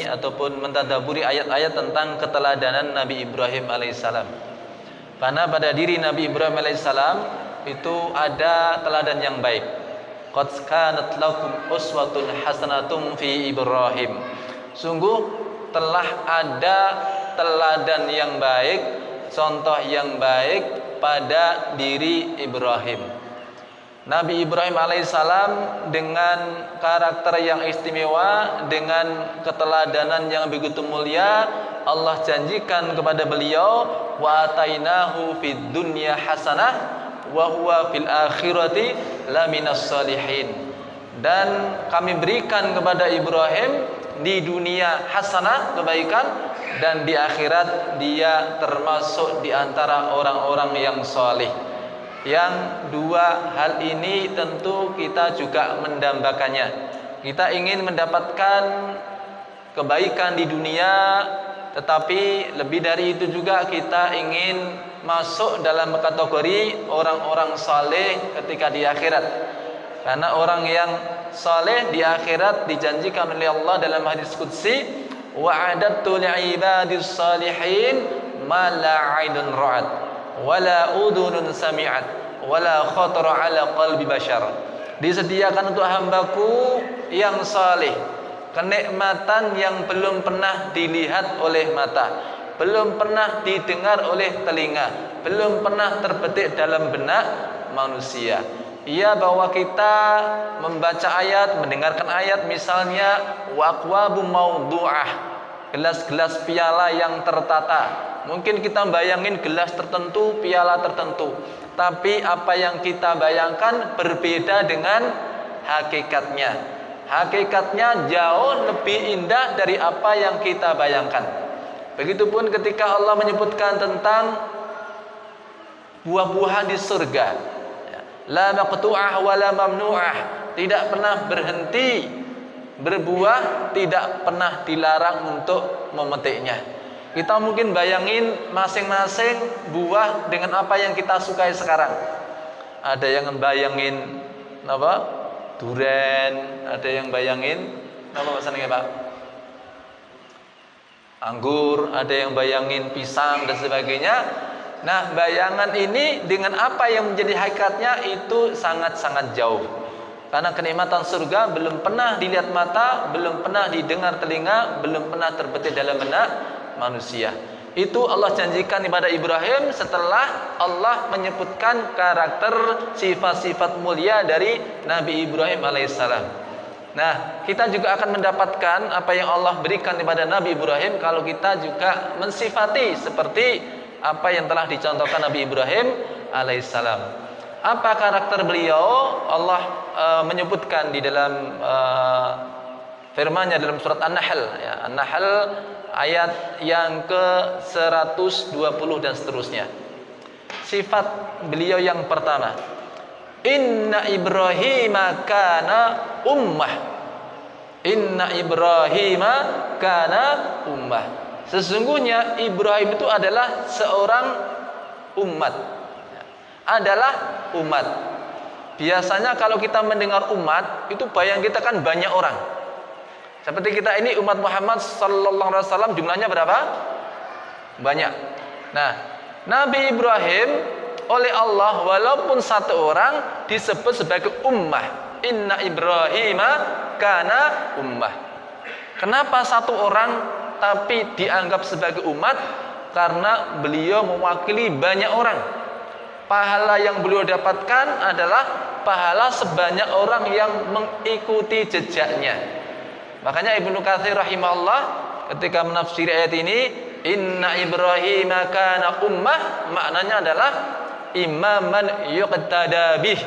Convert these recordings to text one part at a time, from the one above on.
ataupun mentadaburi ayat-ayat tentang keteladanan Nabi Ibrahim alaihissalam. Karena pada diri Nabi Ibrahim alaihissalam itu ada teladan yang baik. Qad kanat lakum uswatun hasanatun fi Ibrahim. Sungguh telah ada teladan yang baik, contoh yang baik pada diri Ibrahim. Nabi Ibrahim alaihissalam dengan karakter yang istimewa, dengan keteladanan yang begitu mulia, Allah janjikan kepada beliau, wa atainahu fid dunya hasanah wa huwa fil akhirati laminas salihin. Dan kami berikan kepada Ibrahim di dunia hasanah, kebaikan, dan di akhirat dia termasuk di antara orang-orang yang saleh. Yang dua hal ini tentu kita juga mendambakannya. Kita ingin mendapatkan kebaikan di dunia, tetapi lebih dari itu juga kita ingin masuk dalam kategori orang-orang saleh ketika di akhirat. Karena orang yang saleh di akhirat dijanjikan oleh Allah dalam hadis qudsi, wa'adattu li'ibadis salihin ma la 'ainun ra'at wala udhunun sami'at wala khatara 'ala qalbi bashar. Disediakan untuk hambaku yang saleh kenikmatan yang belum pernah dilihat oleh mata, belum pernah didengar oleh telinga, belum pernah terbetik dalam benak manusia. Ia bahwa kita membaca ayat, mendengarkan ayat, misalnya waqwabu maudu'ah, gelas-gelas piala yang tertata. Mungkin kita bayangin gelas tertentu, piala tertentu, tapi apa yang kita bayangkan berbeda dengan hakikatnya. Hakikatnya jauh lebih indah dari apa yang kita bayangkan. Begitupun ketika Allah menyebutkan tentang buah-buahan di surga, la maqtu'ah wa la mamnu'ah, tidak pernah berhenti berbuah, tidak pernah dilarang untuk memetiknya. Kita mungkin bayangin masing-masing buah dengan apa yang kita sukai sekarang. Ada yang bayangin apa? Duren, ada yang bayangin apa bahasanya Pak? Anggur, ada yang bayangin pisang dan sebagainya. Nah, bayangan ini dengan apa yang menjadi hakikatnya itu sangat-sangat jauh. Karena kenikmatan surga belum pernah dilihat mata, belum pernah didengar telinga, belum pernah terbetik dalam benak manusia. Itu Allah janjikan kepada Ibrahim setelah Allah menyebutkan karakter sifat-sifat mulia dari Nabi Ibrahim alaihissalam. Nah, kita juga akan mendapatkan apa yang Allah berikan kepada Nabi Ibrahim kalau kita juga mensifati seperti apa yang telah dicontohkan Nabi Ibrahim alaihissalam. Apa karakter beliau? Allah menyebutkan di dalam firman-Nya dalam surat An-Nahl, ya, An-Nahl ayat yang ke-120 dan seterusnya. Sifat beliau yang pertama, inna Ibrahima kana ummah. Inna Ibrahima kana ummah. Sesungguhnya Ibrahim itu adalah seorang umat. Adalah umat. Biasanya kalau kita mendengar umat, itu bayang kita kan banyak orang. Seperti kita ini umat Muhammad sallallahu alaihi wasallam jumlahnya berapa? Banyak. Nah, Nabi Ibrahim oleh Allah walaupun satu orang disebut sebagai ummah. Inna Ibrahima kana ummah. Kenapa satu orang tapi dianggap sebagai umat? Karena beliau mewakili banyak orang. Pahala yang beliau dapatkan adalah pahala sebanyak orang yang mengikuti jejaknya. Makanya Ibnu Katsir rahimahullah ketika menafsiri ayat ini, inna Ibrahim kana ummah, maknanya adalah imaman yuqtada bih.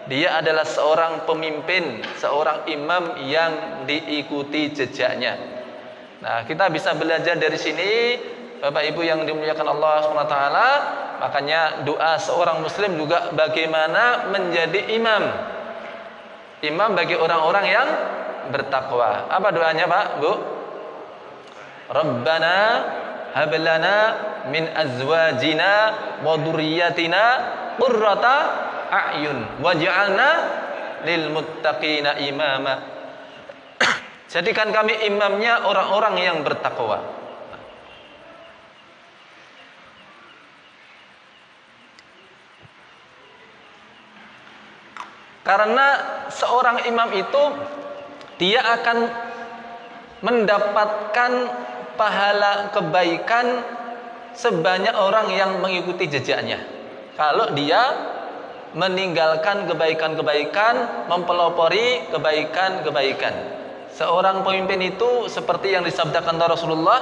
Dia adalah seorang pemimpin, seorang imam yang diikuti jejaknya. Nah, kita bisa belajar dari sini, Bapak Ibu yang dimuliakan Allah SWT. Makanya doa seorang muslim juga bagaimana menjadi imam. Imam bagi orang-orang yang bertakwa. Apa doanya Pak, Bu? Rabbana hab lana min azwajina wa dzurriyyatina qurrata a'yun waj'alna lil muttaqina imama. Jadikan kami imamnya orang-orang yang bertakwa. Karena seorang imam itu dia akan mendapatkan pahala kebaikan sebanyak orang yang mengikuti jejaknya. Kalau dia meninggalkan kebaikan-kebaikan, mempelopori kebaikan-kebaikan. Seorang pemimpin itu seperti yang disabdakan Rasulullah,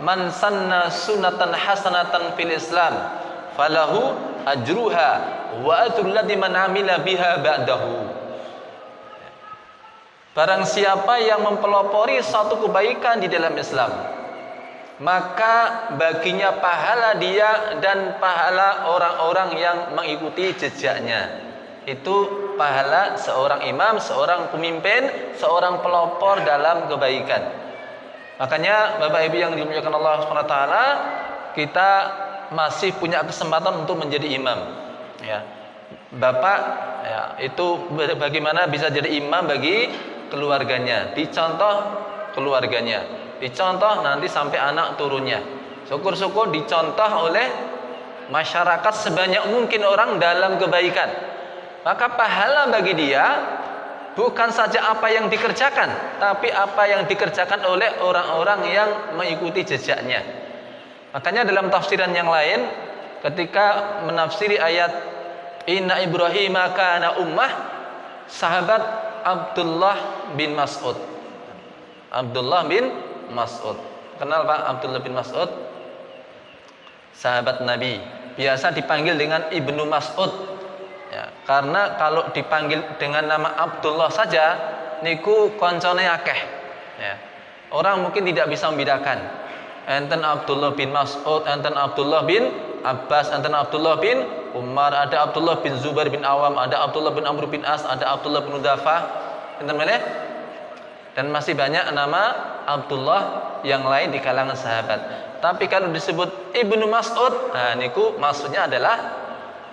man sanna sunatan hasanatan fil Islam falahu ajruha wa ajrul ladzi man amila biha ba'dahu. Barang siapa yang mempelopori satu kebaikan di dalam Islam, maka baginya pahala dia dan pahala orang-orang yang mengikuti jejaknya. Itu pahala seorang imam, seorang pemimpin, seorang pelopor dalam kebaikan. Makanya Bapak Ibu yang dimuliakan Allah SWT, kita masih punya kesempatan untuk menjadi imam. Ya, Bapak, ya, itu bagaimana bisa jadi imam bagi keluarganya, dicontoh keluarganya, dicontoh nanti sampai anak turunnya. Syukur-syukur dicontoh oleh masyarakat sebanyak mungkin orang dalam kebaikan. Maka pahala bagi dia bukan saja apa yang dikerjakan, tapi apa yang dikerjakan oleh orang-orang yang mengikuti jejaknya. Makanya dalam tafsiran yang lain, ketika menafsiri ayat Inna Ibrahim kana ummah, sahabat Abdullah bin Mas'ud. Abdullah bin Mas'ud. Kenal Pak Abdullah bin Mas'ud? Sahabat Nabi. Biasa dipanggil dengan Ibnu Mas'ud. Ya, karena kalau dipanggil dengan nama Abdullah saja, niku koncone akeh. Ya. Orang mungkin tidak bisa membedakan. Enten Abdullah bin Mas'ud, enten Abdullah bin Abbas, enten Abdullah bin Umar, ada Abdullah bin Zubair bin Awam, ada Abdullah bin Amr bin As, ada Abdullah bin Udafa, enten mana? Dan masih banyak nama Abdullah yang lain di kalangan sahabat. Tapi kalau disebut Ibnu Mas'ud, nah niku maksudnya adalah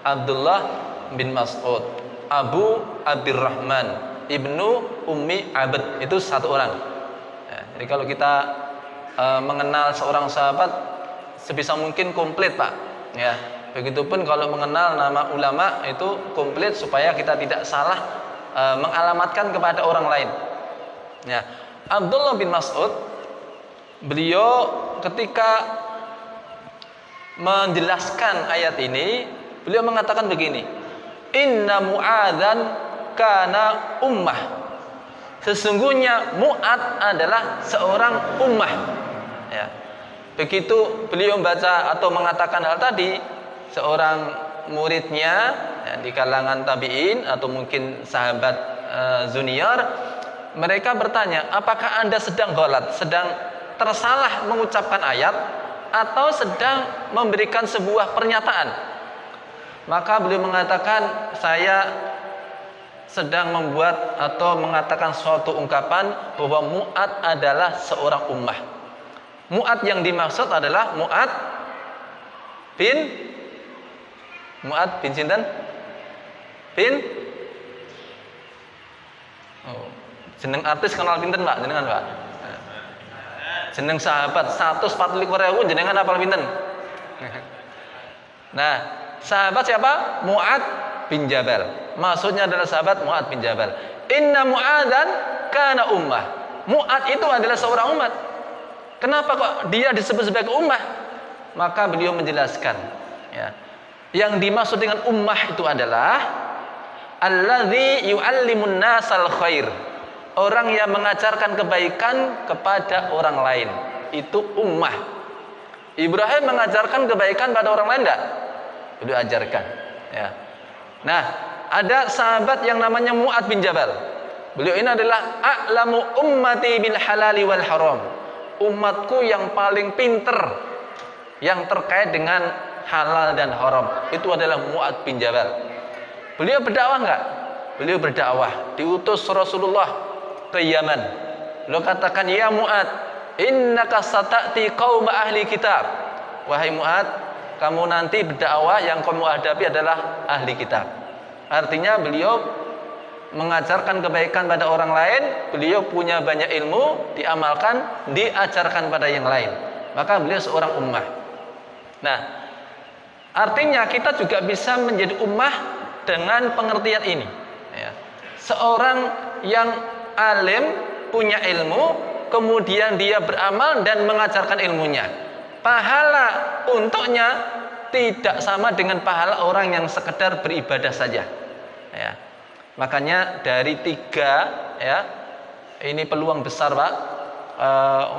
Abdullah bin Mas'ud, Abu Abdurrahman, Ibnu Ummi Abd, itu satu orang. Ya, jadi kalau kita mengenal seorang sahabat sebisa mungkin komplit Pak. Ya, begitupun kalau mengenal nama ulama itu komplit supaya kita tidak salah mengalamatkan kepada orang lain. Ya, Abdullah bin Mas'ud, beliau ketika menjelaskan ayat ini, beliau mengatakan begini, Inna Mu'adzan kana ummah. Sesungguhnya Mu'adz adalah seorang ummah. Ya. Begitu beliau membaca atau mengatakan hal tadi, seorang muridnya ya, di kalangan tabi'in atau mungkin sahabat junior, mereka bertanya, apakah Anda sedang ghalat, sedang tersalah mengucapkan ayat atau sedang memberikan sebuah pernyataan? Maka beliau mengatakan, saya sedang membuat atau mengatakan suatu ungkapan bahwa Mu'adz adalah seorang ummah. Mu'adz yang dimaksud adalah Mu'adz bin sinten? Jeneng artis kenal pinten Pak? Jenengan Pak? Jeneng sahabat 144.000 jenengan apal pinten? Nah, sahabat siapa? Mu'adz bin Jabal. Maksudnya adalah sahabat Mu'adz bin Jabal. Inna Mu'adzan kana ummah. Mu'adz itu adalah seorang umat. Kenapa kok dia disebut sebagai ummah? Maka beliau menjelaskan, ya. Yang dimaksud dengan ummah itu adalah alladzi yu'allimun nasal khair. Orang yang mengajarkan kebaikan kepada orang lain. Itu ummah. Ibrahim mengajarkan kebaikan pada orang lain enggak? Beliau ajarkan, ya. Nah, ada sahabat yang namanya Mu'adz bin Jabal. Beliau ini adalah a'lamu ummati bil halali wal haram. Umatku yang paling pinter yang terkait dengan halal dan haram. Itu adalah Mu'adz bin Jabal. Beliau berdakwah enggak? Beliau berdakwah, diutus Rasulullah ke Yaman. Beliau katakan, "Ya Mu'adz, innaka sata'ti qauma ahli kitab." Wahai Mu'adz, kamu nanti berdakwah yang kamu hadapi adalah ahli kitab. Artinya beliau mengajarkan kebaikan pada orang lain, beliau punya banyak ilmu, diamalkan, diajarkan pada yang lain. Maka beliau seorang ummah. Nah, artinya kita juga bisa menjadi ummah dengan pengertian ini. Ya. Seorang yang alim, punya ilmu, kemudian dia beramal dan mengajarkan ilmunya. Pahala untuknya tidak sama dengan pahala orang yang sekedar beribadah saja. Ya. Makanya dari 3 ya, ini peluang besar Pak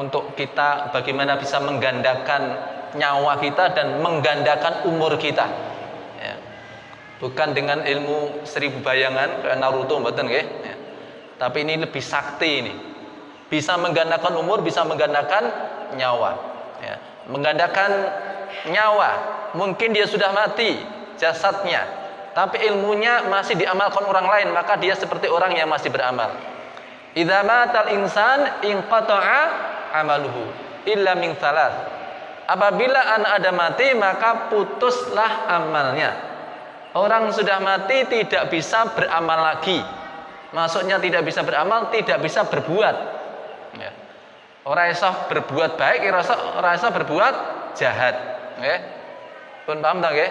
untuk kita bagaimana bisa menggandakan nyawa kita dan menggandakan umur kita. Ya. Bukan dengan ilmu 1000 bayangan kayak Naruto mboten nggih. Ya. Tapi ini lebih sakti ini. Bisa menggandakan umur, bisa menggandakan nyawa. Ya. Menggandakan nyawa, mungkin dia sudah mati jasadnya, tapi ilmunya masih diamalkan orang lain, maka dia seperti orang yang masih beramal. Idza matal insan inqata'a amaluhu illa min thalath. Apabila anak Adam mati, maka putuslah amalnya. Orang sudah mati tidak bisa beramal lagi. Maksudnya tidak bisa beramal, tidak bisa berbuat. Ya. Ora iso berbuat baik, ora iso berbuat jahat. Nggih. Pun paham ta nggih?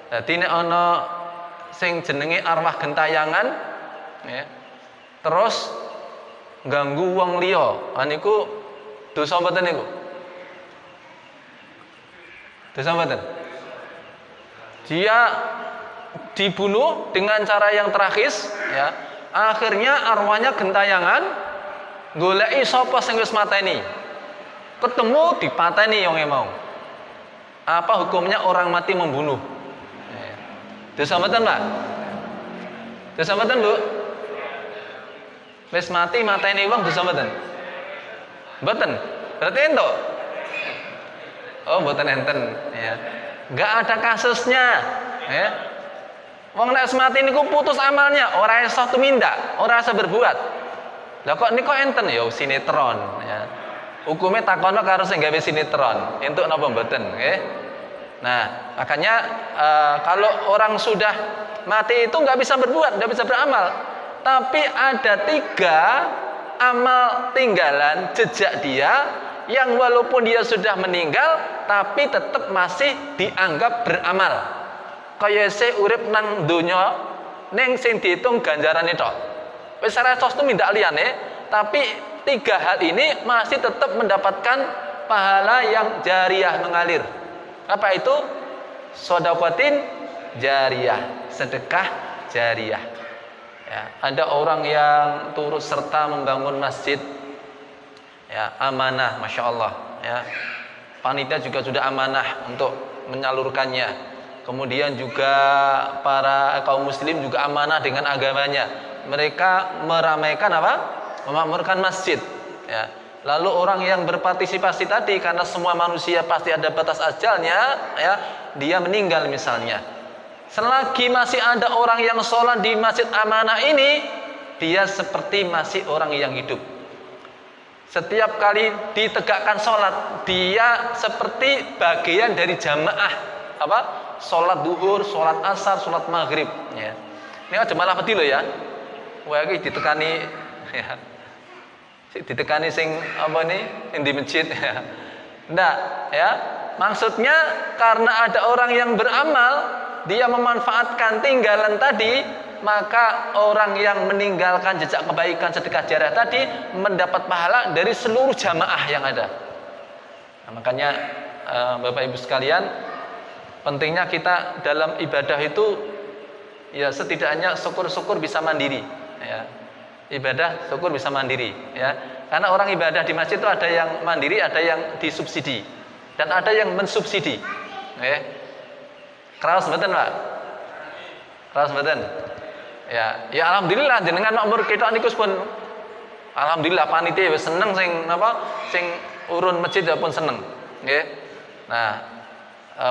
Dadi nek ana sing jenenge arwah gentayangan, nggih. Terus ganggu wong liya, niku dosa mboten niku? Dosa mboten? Dia dibunuh dengan cara yang tragis, ya. Akhirnya arwahnya gentayangan goleki sapa sing wis mateni. Ketemu dipateni wong e mau. Apa hukumnya orang mati membunuh? Dosa mboten, Pak? Dosa mboten, Bu? Wis mati mateni wong dosa mboten? Mboten. Berarti ento. Oh, mboten enten, ya. Enggak ada kasusnya, ya. Wong nek mati niku putus amalnya, ora iso tumindak, ora iso berbuat. Lah kok niku enten ya sinetron, ya. Hukume takono karo sing gawe sinetron, entuk napa mboten, nggih. Nah, makanya kalau orang sudah mati itu nggak bisa berbuat, nggak bisa beramal. Tapi ada 3 amal tinggalan jejak dia yang walaupun dia sudah meninggal, tapi tetap masih dianggap beramal. Kaya se urip nang donya ning sing diitung ganjarane tok. Wis ora sos tumindak liyane, tapi 3 hal ini masih tetap mendapatkan pahala yang jariyah mengalir. Apa itu? Shadaqatin jariyah, sedekah jariyah. Ya, ada orang yang turut serta membangun masjid, ya, amanah, masya Allah. Ya, panitia juga sudah amanah untuk menyalurkannya. Kemudian juga para kaum muslim juga amanah dengan agamanya. Mereka meramaikan apa? Memakmurkan masjid. Ya. Lalu orang yang berpartisipasi tadi, karena semua manusia pasti ada batas ajalnya, ya, dia meninggal misalnya. Selagi masih ada orang yang sholat di masjid amanah ini, dia seperti masih orang yang hidup. Setiap kali ditegakkan sholat, dia seperti bagian dari jamaah apa? Sholat duhur, sholat asar, sholat maghrib. Ya. Ini ada malah pedi loh ya. Wah, ini ditekani, ya. Ditekani sing apa nih? Yang di masjid. Ya. Nah, ya. Maksudnya karena ada orang yang beramal, dia memanfaatkan tinggalan tadi, maka orang yang meninggalkan jejak kebaikan sedekah jariyah tadi mendapat pahala dari seluruh jamaah yang ada. Nah, makanya Bapak Ibu sekalian, pentingnya kita dalam ibadah itu ya setidaknya syukur-syukur bisa mandiri, ya. Ibadah syukur bisa mandiri, ya. Karena orang ibadah di masjid itu ada yang mandiri, ada yang disubsidi, dan ada yang mensubsidi, ya. Kraos mboten, Pak? Kraos mboten? Ya, ya alhamdulillah jenengan makmur ketok niku pun alhamdulillah panitia wis seneng sing napa sing urun masjid ya pun seneng, nggih. Nah,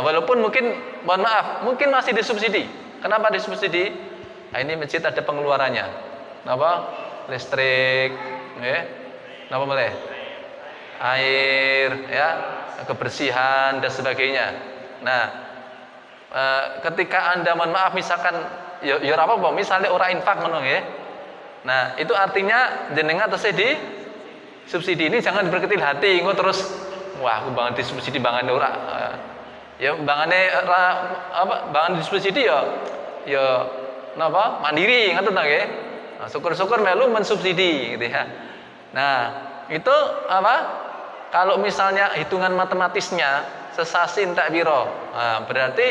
walaupun mungkin mohon maaf, mungkin masih disubsidi. Kenapa disubsidi? Nah, ini masjid ada pengeluarannya. Napa? Listrik, nggih. Napa boleh? Air, ya, kebersihan dan sebagainya. Nah, ketika Anda mohon maaf misalkan ya apa-apa, misalnya ora infak ngono nggih. Nah, itu artinya jenengan tesih di subsidi ini jangan berkecil hati, engko terus wah aku banget di subsidi bangane ora. Ya bangane apa bangan di subsidi ya napa? Mandiri ngoten ta nggih. Nah, syukur-syukur melu mensubsidi gitu ya. Nah, itu apa? Kalau misalnya hitungan matematisnya sesasi entek piro. Nah, berarti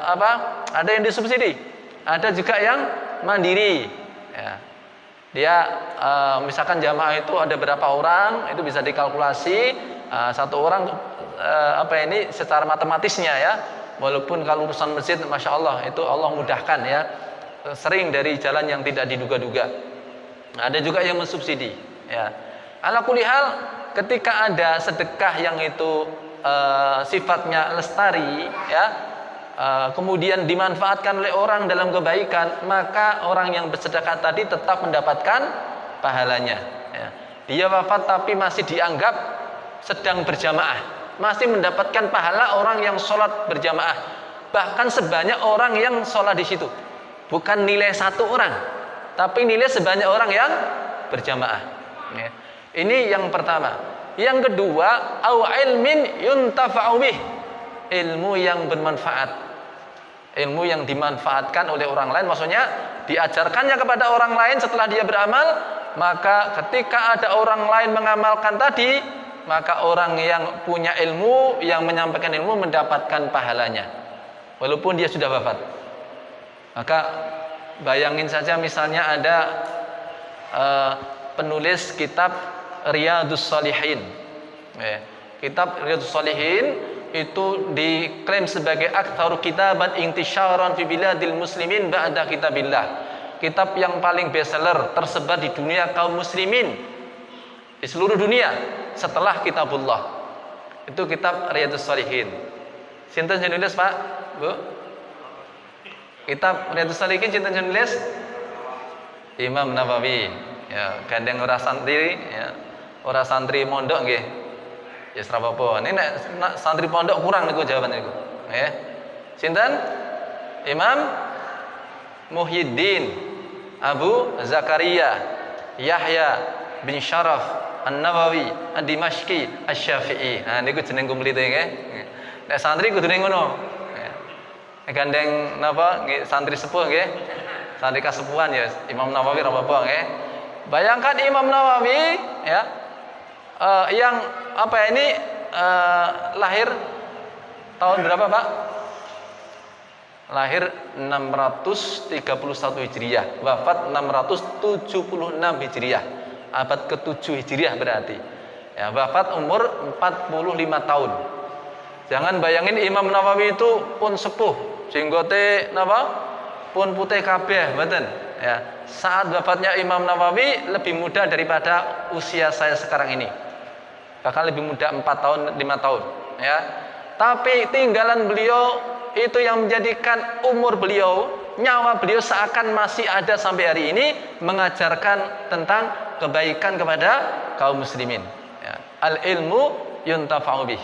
apa? Ada yang disubsidi, ada juga yang mandiri. Ya. Dia misalkan jamaah itu ada berapa orang, itu bisa dikalkulasi satu orang apa ini secara matematisnya ya. Walaupun kalau urusan masjid, masya Allah itu Allah mudahkan ya. Sering dari jalan yang tidak diduga-duga. Ada juga yang mensubsidi. Ya. Ala kulli hal, ketika ada sedekah yang itu sifatnya lestari, ya. Kemudian dimanfaatkan oleh orang dalam kebaikan, maka orang yang bersedekah tadi tetap mendapatkan pahalanya ya. Dia wafat tapi masih dianggap sedang berjamaah, masih mendapatkan pahala orang yang sholat berjamaah, bahkan sebanyak orang yang sholat di situ. Bukan nilai satu orang, tapi nilai sebanyak orang yang berjamaah ya. Ini yang pertama. Yang kedua, au ilmin yuntafa'u bih, ilmu yang bermanfaat, ilmu yang dimanfaatkan oleh orang lain, maksudnya diajarkannya kepada orang lain setelah dia beramal, maka ketika ada orang lain mengamalkan tadi, maka orang yang punya ilmu, yang menyampaikan ilmu mendapatkan pahalanya walaupun dia sudah wafat. Maka bayangin saja misalnya ada penulis kitab Riyadhus Shalihin. Kitab Riyadhus Shalihin itu diklaim sebagai aktsaru kitaban intisyaran fi biladil muslimin ba'da kitabillah. Kitab yang paling bestseller tersebar di dunia kaum muslimin, di seluruh dunia setelah kitabullah. Itu kitab Riyadhus Shalihin. Sinten sing nulis, Pak? Bu? Kitab Riyadhus Shalihin sinten sing nulis? Imam Nawawi. Ya, gandeng ora santri ya. Ora santri mondok nggih. Ya serapopo. Ini nek santri pondok kurang niku jawaban niku. Nggih. Sinten? Imam Muhyiddin Abu Zakaria Yahya bin Syaraf An-Nawawi Ad-Dimashqi Asy-Syafi'i. Nah niku jeneng kumlite nggih. Nek santri kudune ngono. Nek gandeng napa nggih santri sepuh nggih. Santri kasepuhan ya Imam Nawawi ora apa-apa nggih. Bayangkan Imam Nawawi ya yang apa ini lahir tahun berapa Pak? Lahir 631 Hijriah, wafat 676 Hijriah, abad ke-7 Hijriah berarti. Ya, wafat umur 45 tahun. Jangan bayangin Imam Nawawi itu pun sepuh, jenggote napa? Pun putih kabeh, mboten. Ya, saat wafatnya Imam Nawawi lebih muda daripada usia saya sekarang ini. Bahkan lebih muda 4 tahun, 5 tahun ya. Tapi tinggalan beliau itu yang menjadikan umur beliau, nyawa beliau seakan masih ada sampai hari ini, mengajarkan tentang kebaikan kepada kaum muslimin ya. Al ilmu yuntafa'u bih.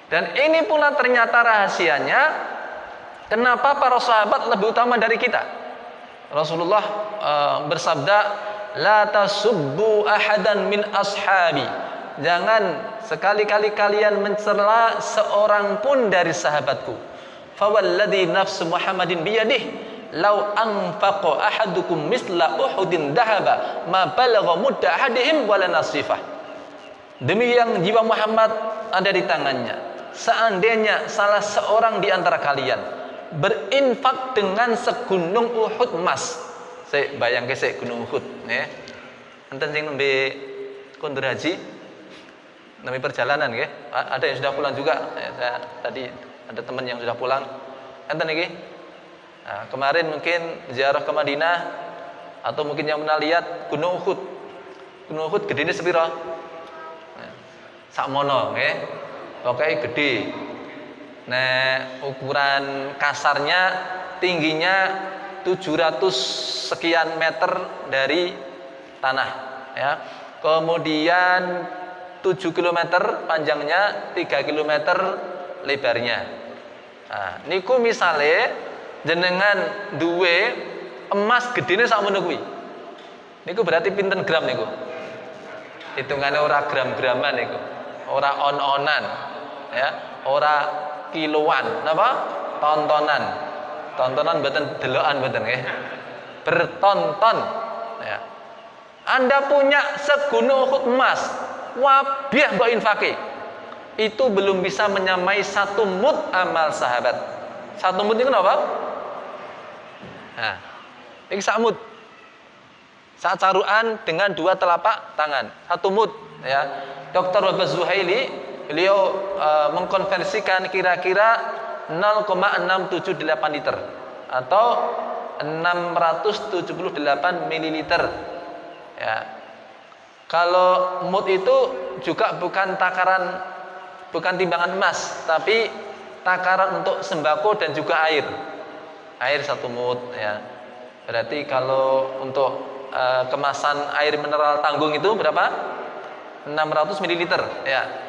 Dan ini pula ternyata rahasianya kenapa para sahabat lebih utama dari kita. Rasulullah bersabda, la tasubbu ahadan min ashabi. Jangan sekali-kali kalian mencela seorang pun dari sahabatku. Fawalladzi nafsu Muhammadin biyadih, law anfaqa ahadukum misla Uhudin dhahaba ma balagha mudda ahadihim wala nasifah. Demi yang jiwa Muhammad ada di tangannya, seandainya salah seorang di antara kalian berinfak dengan segunung Uhud emas. Saya bayangke sik gunung Uhud nggih. Enten sing nembe kondur haji namanya perjalanan nggih. Ada yang sudah pulang juga. Saya tadi ada teman yang sudah pulang. Enten nggih. Nah, kemarin mungkin ziarah ke Madinah atau mungkin yang pernah lihat Gunung Uhud. Gunung Uhud gedene sepira? Sakmono nggih. Pokoke gede. Nah, ukuran kasarnya tingginya 700 sekian meter dari tanah ya. Kemudian 7 km panjangnya, 3 km lebarnya. Nah, niku misale jenengan duwe emas gedene sakmono kuwi. Niku berarti pinten gram niku? Hitungannya ora gram-graman niku. Ora on-onan. Ya, ora kiloan, napa? Tontonan. Tontonan mboten delokan mboten nggih. Bertonton. Ya. Anda punya segunung Uhud emas, wabih mbok infake. Itu belum bisa menyamai satu mud amal sahabat. Satu mud itu apa? Nah, ini sak mud. Sak caruan dengan dua telapak tangan. Satu mud. Ya. Dr. Wahbah Zuhaili, beliau mengkonversikan kira-kira 0,678 liter atau 678 mililiter. Ya. Kalau mud itu juga bukan takaran, bukan timbangan emas, tapi takaran untuk sembako dan juga air. Air satu mud, ya. Berarti kalau untuk kemasan air mineral tanggung itu berapa? 600 mililiter, ya.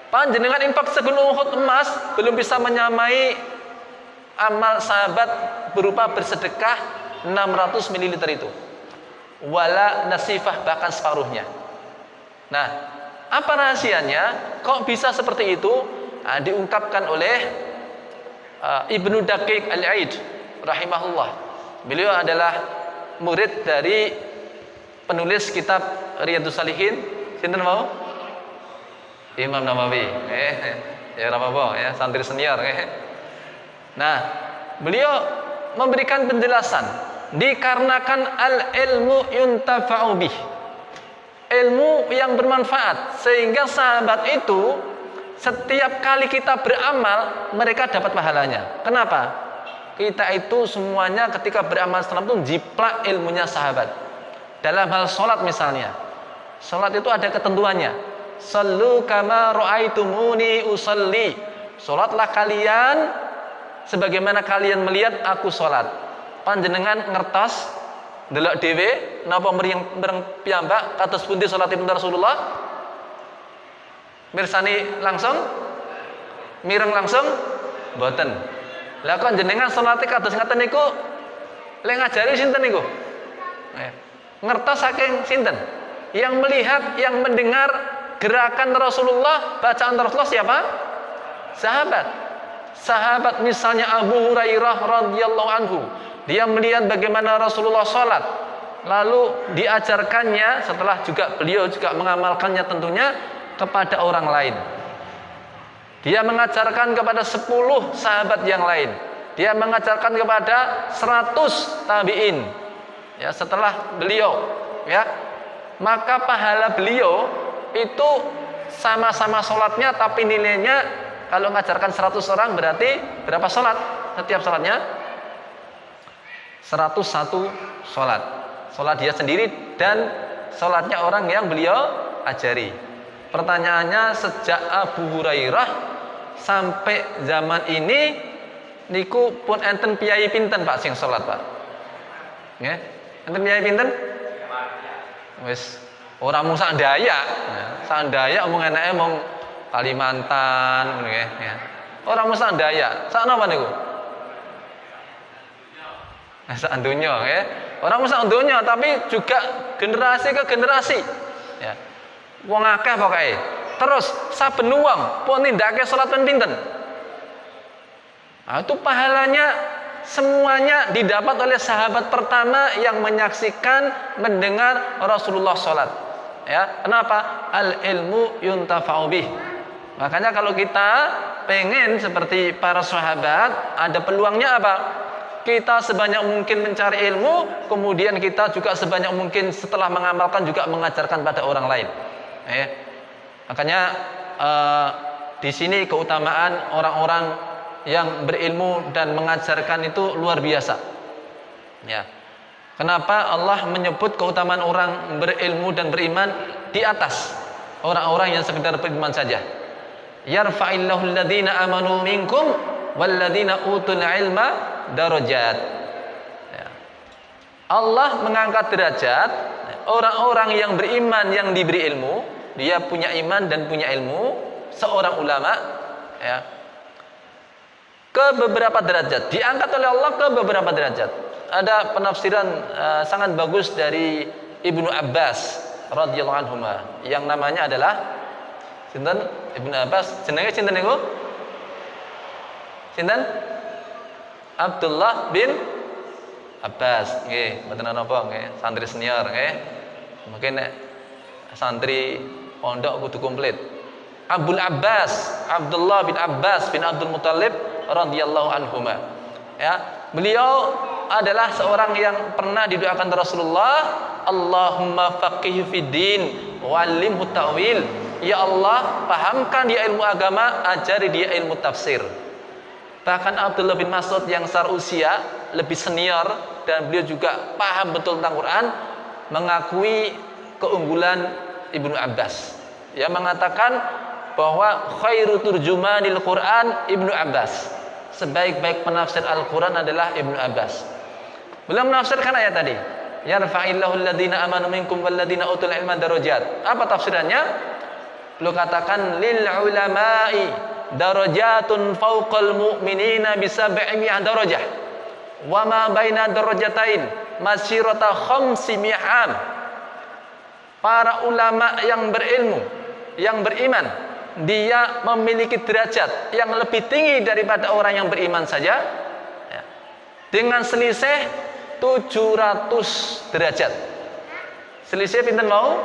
Panjenengan infak segunung Uhud emas belum bisa menyamai amal sahabat berupa bersedekah 600 mililiter itu. Wala nasifah, bahkan separuhnya. Nah, apa rahasianya? Kok bisa seperti itu? Nah, diungkapkan oleh Ibnu Daqiq Al-Aid rahimahullah. Beliau adalah murid dari penulis kitab Riyadhus Shalihin, sinten mau? Imam Nawawi. Ya apa-apa ya, santri senior. Nah, beliau memberikan penjelasan, dikarenakan al-ilmu yuntafa'u bih. Ilmu yang bermanfaat, sehingga sahabat itu setiap kali kita beramal mereka dapat pahalanya. Kenapa? Kita itu semuanya ketika beramal salam itu jiplak ilmunya sahabat. Dalam hal sholat misalnya, sholat itu ada ketentuannya. Sallu kama ra'aitumuni usalli. Sholatlah kalian sebagaimana kalian melihat aku sholat. Panjenengan ngertos delok dhewe napa mriyeng piyambak kados pundi salatipun Rasulullah? Mirsani langsung? Mireng langsung? Mboten. Lah kok jenengan salate kados ngaten niku lek ngajari sinten niku? Ngertos saking sinten? Yang melihat, yang mendengar gerakan Rasulullah, bacaan Rasulullah siapa? Sahabat. Sahabat misalnya Abu Hurairah radhiyallahu anhu. Dia melihat bagaimana Rasulullah sholat, lalu diajarkannya, setelah juga beliau juga mengamalkannya tentunya kepada orang lain. Dia mengajarkan kepada 10 sahabat yang lain. Dia mengajarkan kepada 100 tabi'in. Ya, setelah beliau, ya, maka pahala beliau itu sama-sama sholatnya, tapi nilainya kalau mengajarkan 100 orang berarti berapa sholat? Setiap sholatnya 101 sholat. Sholat dia sendiri dan sholatnya orang yang beliau ajari. Pertanyaannya, sejak Abu Hurairah sampai zaman ini niku pun enten piyai pinten Pak sing sholat Pak? Nggih, enten piyai pinten? Wis ora mung sak Dayak. Sak Dayak omong enake mung Kalimantan ngono nggih, ya. Ora mung sak Dayak. Sak napa niku? Sak donya ya. Orang mung sak donya tapi juga generasi ke generasi. Ya. Wong akeh pokoke. Terus saben wong pun nindakake salat pinten? Nah, itu pahalanya semuanya didapat oleh sahabat pertama yang menyaksikan, mendengar Rasulullah sholat. Ya, kenapa? Al ilmu yuntafa'u bih. Makanya kalau kita pengen seperti para sahabat, ada peluangnya apa? Kita sebanyak mungkin mencari ilmu, kemudian kita juga sebanyak mungkin setelah mengamalkan juga mengajarkan pada orang lain. Makanya di sini keutamaan orang-orang yang berilmu dan mengajarkan itu luar biasa. Ya. Kenapa Allah menyebut keutamaan orang berilmu dan beriman di atas orang-orang yang sekedar beriman saja? Yarfa'illahu alladhina amanu minkum walladhina utul ilma darajat. Ya. Allah mengangkat derajat orang-orang yang beriman, yang diberi ilmu, dia punya iman dan punya ilmu, seorang ulama, ya, ke beberapa derajat, diangkat oleh Allah ke beberapa derajat. Ada penafsiran sangat bagus dari Ibnu Abbas radhiyallahu anhuma. Yang namanya adalah sinten? Ibnu Abbas. Jenenge sinten niku? Sinten? Abdullah bin Abbas. Nggih, mboten napa nggih, santri senior nggih. Mungkin nek santri pondok kudu komplit. Abdul Abbas, Abdullah bin Abbas bin Abdul Muthalib radhiyallahu anhuma. Ya, beliau adalah seorang yang pernah didoakan Rasulullah, Allahumma faqih fid din wa'allimhu ta'wil. Ya Allah, pahamkan dia ilmu agama, ajari dia ilmu tafsir. Bahkan Abdullah bin Mas'ud yang secara usia lebih senior dan beliau juga paham betul tentang Quran, mengakui keunggulan Ibnu Abbas. Yang mengatakan bahwa khairu turjumanil Quran Ibnu Abbas. Sebaik-baik penafsir Al-Quran adalah Ibnu Abbas. Beliau menafsirkan ayat tadi, yarfa'illahu alladhina amanu minkum walladhina utul ilma darajat. Apa tafsirannya? Beliau katakan lil ulama'i darajatun fawqal mu'minina bisab'imi'ah darajah wa ma baina darajatain masirata khamsimi'ah am. Para ulama yang berilmu, yang beriman, dia memiliki derajat yang lebih tinggi daripada orang yang beriman saja, ya, dengan selisih 700 derajat. Selisih pinten mau?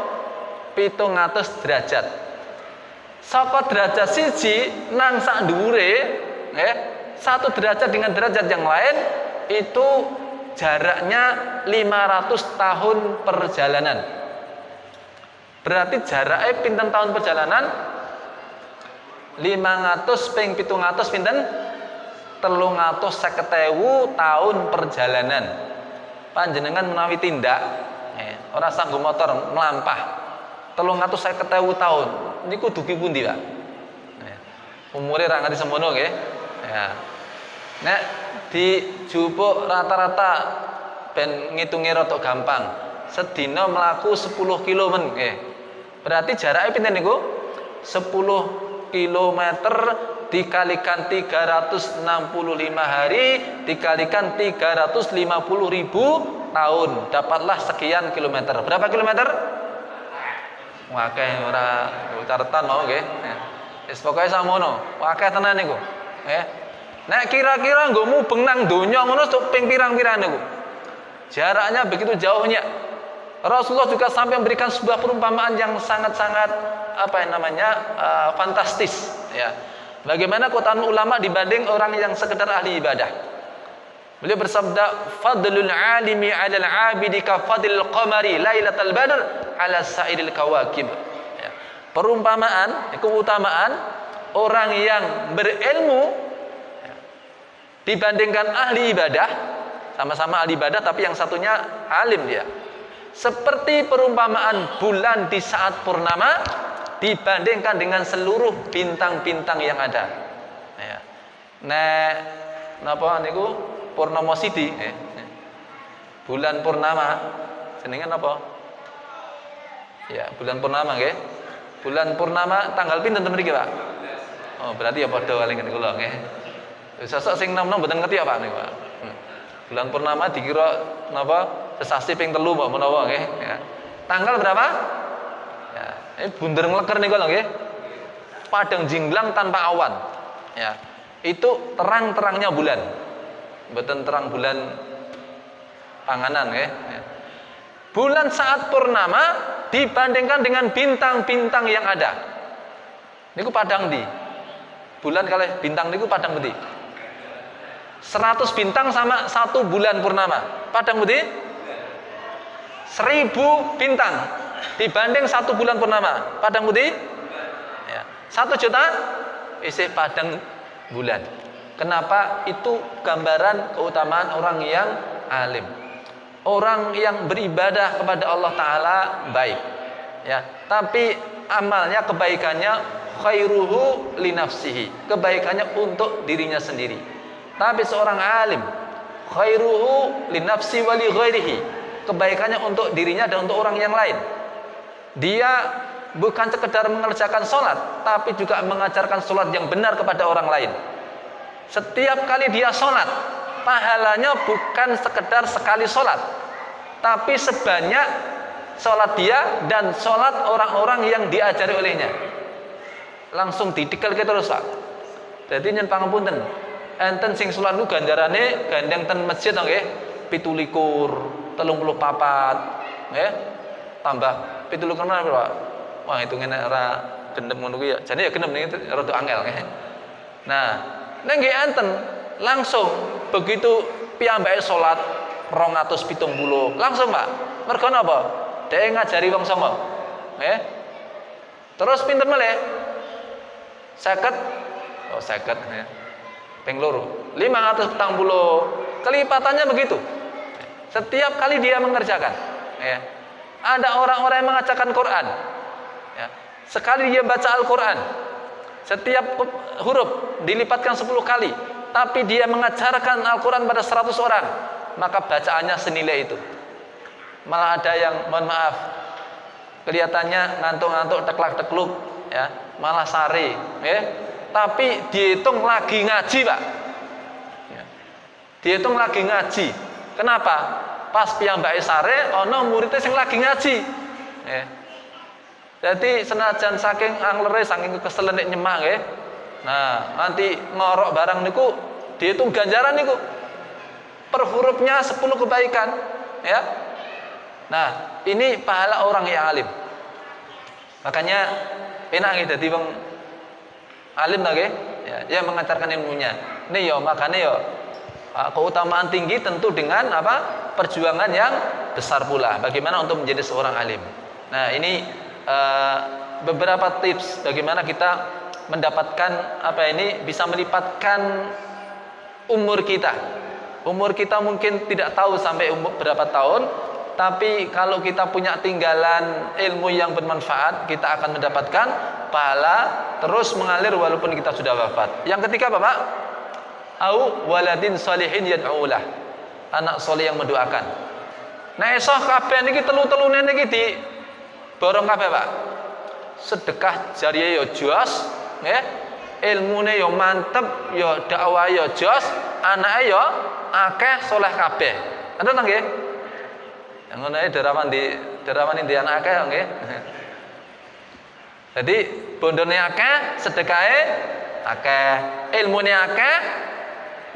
700 derajat. Saka derajat siji nang sak dhuwure, ya, satu derajat dengan derajat yang lain itu jaraknya 500 tahun perjalanan. Berarti jaraknya pinten tahun perjalanan? 500 ping 700 pinten? 350.000 tahun perjalanan. Panjenengan menawi tindak, ora sanggo motor melampah 350.000 tahun. Niku dugi pundi, Pak? Umure ra nganti semono nggih. Ya. Nek dijupuk rata-rata ben ngitunge rada gampang. Sedina mlaku 10 km nggih. Berarti jaraknya pinten niku? 10 kilometer dikalikan 365 hari dikalikan 350.000 tahun, dapatlah sekian kilometer. Berapa kilometer? Wakeh ora catetan mau nggih. Wis pokoke samono. Wakeh tenan niku. Nggih. Nek kira-kira nggo mubeng nang donya ngono ping pirang-pirang niku. Jaraknya begitu jauhnya. Rasulullah juga sampai memberikan sebuah perumpamaan yang sangat-sangat fantastis, ya. Bagaimana keutamaan ulama dibanding orang yang sekedar ahli ibadah. Beliau bersabda, fadlul alimi 'alal 'abidi ka fadlil qamari lailatal badr 'ala sa'iril kawakib. Ya. Perumpamaan, keutamaan orang yang berilmu, ya, dibandingkan ahli ibadah, sama-sama ahli ibadah tapi yang satunya alim dia. Seperti perumpamaan bulan di saat purnama dibandingkan dengan seluruh bintang-bintang yang ada. Ya. Nek napa niku purnama sidi, bulan purnama jenenge napa? Ya, bulan purnama nggih. Bulan purnama tanggal pinten mriki, Pak? Oh, berarti ya padha walingan kula nggih. Sesuk sing nom-nom mboten ngerti ya, Pak niku, Pak. Bulan purnama dikira napa? Sesasi ping 3 mbok menawa nggih, ya. Tanggal berapa? Ya, bunder ngleker niku lho nggih. Padang jinglang tanpa awan. Ya. Itu terang-terangnya bulan. Mboten terang bulan panganan nggih, ya. Bulan saat purnama dibandingkan dengan bintang-bintang yang ada. Niku padang ndi? Bulan kalih bintang niku padang pundi? 100 bintang sama 1 bulan purnama. Padang pundi? 1000 bintang dibanding 1 bulan purnama. Padang putih? Ya. 1 juta isih padang bulan. Kenapa? Itu gambaran keutamaan orang yang alim. Orang yang beribadah kepada Allah Ta'ala baik. Ya. Tapi amalnya, kebaikannya khairuhu li nafsihi. Kebaikannya untuk dirinya sendiri. Tapi seorang alim khairuhu li nafsi wa li ghairihi. Kebaikannya untuk dirinya dan untuk orang yang lain. Dia bukan sekedar mengerjakan sholat, tapi juga mengajarkan sholat yang benar kepada orang lain. Setiap kali dia sholat, pahalanya bukan sekedar sekali sholat, tapi sebanyak sholat dia dan sholat orang-orang yang diajari olehnya. Langsung ditikel ke terus Pak. Jadi nyen pangapunten. Enten sing sholat niku ganjarane gandeng ten masjid nggih 17, 34, nggih. Tambah 17 kenapa Pak? Wah hitungane ora gendem ngono kuwi ya. Jane ya gendem niki rada angel nggih. Nah, nek nggih enten langsung begitu piyambake salat 270 langsung Pak. Mergo napa? Dhek ngajari wong songo. Nggih. Terus pinten malih? 50 ya. Ping loro 540. Kelipatannya begitu. Setiap kali dia mengerjakan, ya. Ada orang-orang yang mengajarkan Quran. Ya. Sekali dia baca Al-Quran, setiap huruf dilipatkan 10 kali. Tapi dia mengajarkan Al-Quran pada 100 orang, maka bacaannya senilai itu. Malah ada yang, mohon maaf, kelihatannya ngantuk-ngantuk, teklak-tekluk, ya, malah sari, ya. Tapi dihitung lagi ngaji Pak. Ya. Dihitung lagi ngaji. Kenapa? Pas piyambake sare ana muridé sing lagi ngaji. Nggih. Dadi senajan saking anglere saking keselen nek nyemak nggih. Nah, nanti ngorok barang niku dihitung ganjaran niku. Per hurufnya 10 kebaikan, ya. Nah, ini pahala orang yang alim. Makanya enak nggih dadi wong alim nggih, ya, yang mengajarkan ilmunya. Ini ya makanya ya keutamaan tinggi tentu dengan apa? Perjuangan yang besar pula. Bagaimana untuk menjadi seorang alim. Nah, ini beberapa tips bagaimana kita mendapatkan apa ini bisa melipatkan umur kita. Umur kita mungkin tidak tahu sampai umur berapa tahun, tapi kalau kita punya tinggalan ilmu yang bermanfaat, kita akan mendapatkan pahala terus mengalir walaupun kita sudah wafat. Yang ketiga apa Pak? Au waladin salihin yad'ulah. Anak soleh yang mendoakan. Nah esok kabeh niki telu-telune niki di borong kabeh Pak. Sedekah jariyah ya jos, nggih. Ilmune ya mantep, ya dakwah ya jos, anake ya akeh soleh kabeh. Enten nggih? Yang ngono ae derawan di anak akeh nggih. Jadi bondone akeh, sedekahe akeh, ilmune akeh,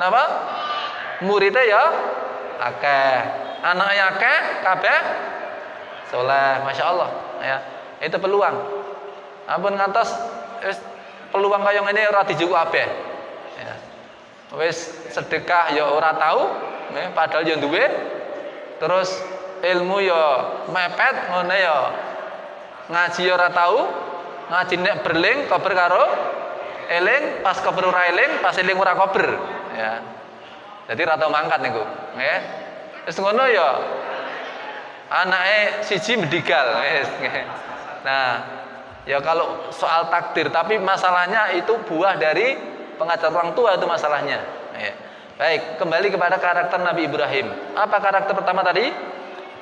napa? Muridnya ya akeh, anaknya akeh, kabeh soleh, masya Allah, ya. Itu peluang. Ampun ngantos peluang kaya ngene ora dijuk kabeh. Ya. Wis sedekah ya ora tahu, ya, padahal ya duwe. Terus ilmu ya mepet ngene ya. Ngaji ya ora tahu, ngaji nek berling kober karo eling, pas kober ora eling, pas eling ora kober, ya. Jadi rata mangkat niku, nggih. Wis ngono ya anake siji mendigal, nggih. Nah, ya kalau soal takdir, tapi masalahnya itu buah dari pengajar orang tua itu masalahnya. Ya. Baik, kembali kepada karakter Nabi Ibrahim. Apa karakter pertama tadi?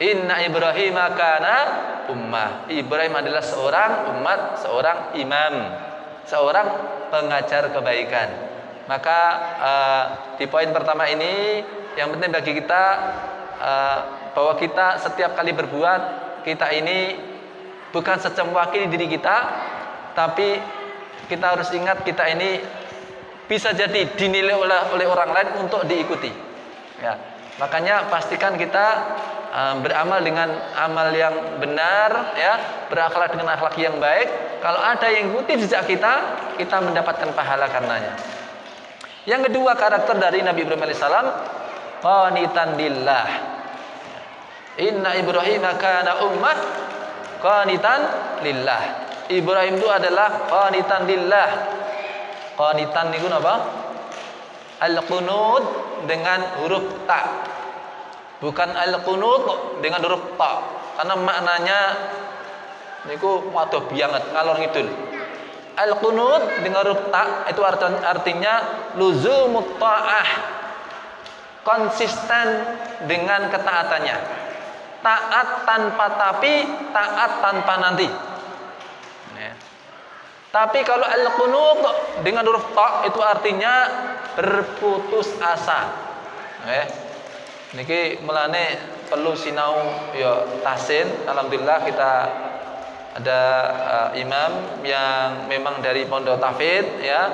Inna Ibrahim kana ummah. Ibrahim adalah seorang umat, seorang imam, seorang pengajar kebaikan. Maka di poin pertama ini yang penting bagi kita bahwa kita setiap kali berbuat, kita ini bukan saja mewakili diri kita, tapi kita harus ingat kita ini bisa jadi dinilai oleh orang lain untuk diikuti. Ya, makanya pastikan kita beramal dengan amal yang benar, ya, berakhlak dengan akhlak yang baik. Kalau ada yang ikuti jejak kita, kita mendapatkan pahala karenanya. Yang kedua karakter dari Nabi Ibrahim alaihissalam, qanitan lillah. Inna Ibrahim kana ummah qanitan lillah. Ibrahim itu adalah qanitan lillah. Qanitan niku napa? Al-qunut dengan huruf ta. Bukan al-qunut dengan huruf ta. Karena maknanya niku waduh banget ngalor ngidul. Al-qunut dengan huruf ta itu artinya luzumut ta'ah. Konsisten dengan ketaatannya. Taat tanpa tapi, taat tanpa nanti. Ya. Tapi kalau al-qunut dengan huruf ta itu artinya berputus asa. Ya. Niki mulane perlu sinau ya tahsin. Alhamdulillah kita ada imam yang memang dari pondok tahfidz ya.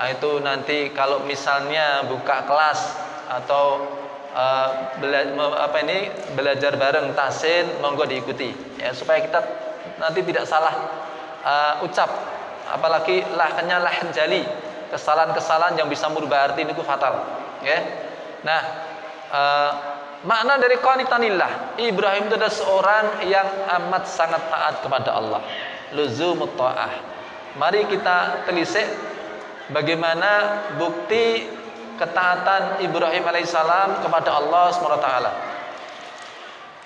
Itu nanti kalau misalnya buka kelas atau belajar bareng tahsin, monggo diikuti ya, supaya kita nanti tidak salah ucap, apalagi lahnya lahan jali, kesalahan-kesalahan yang bisa merubah arti itu fatal ya. Nah, makna dari qanitanillah, Ibrahim itu adalah seorang yang amat sangat taat kepada Allah, luzumut ta'ah. Mari kita telisik bagaimana bukti ketaatan Ibrahim alaihissalam kepada Allah SWT.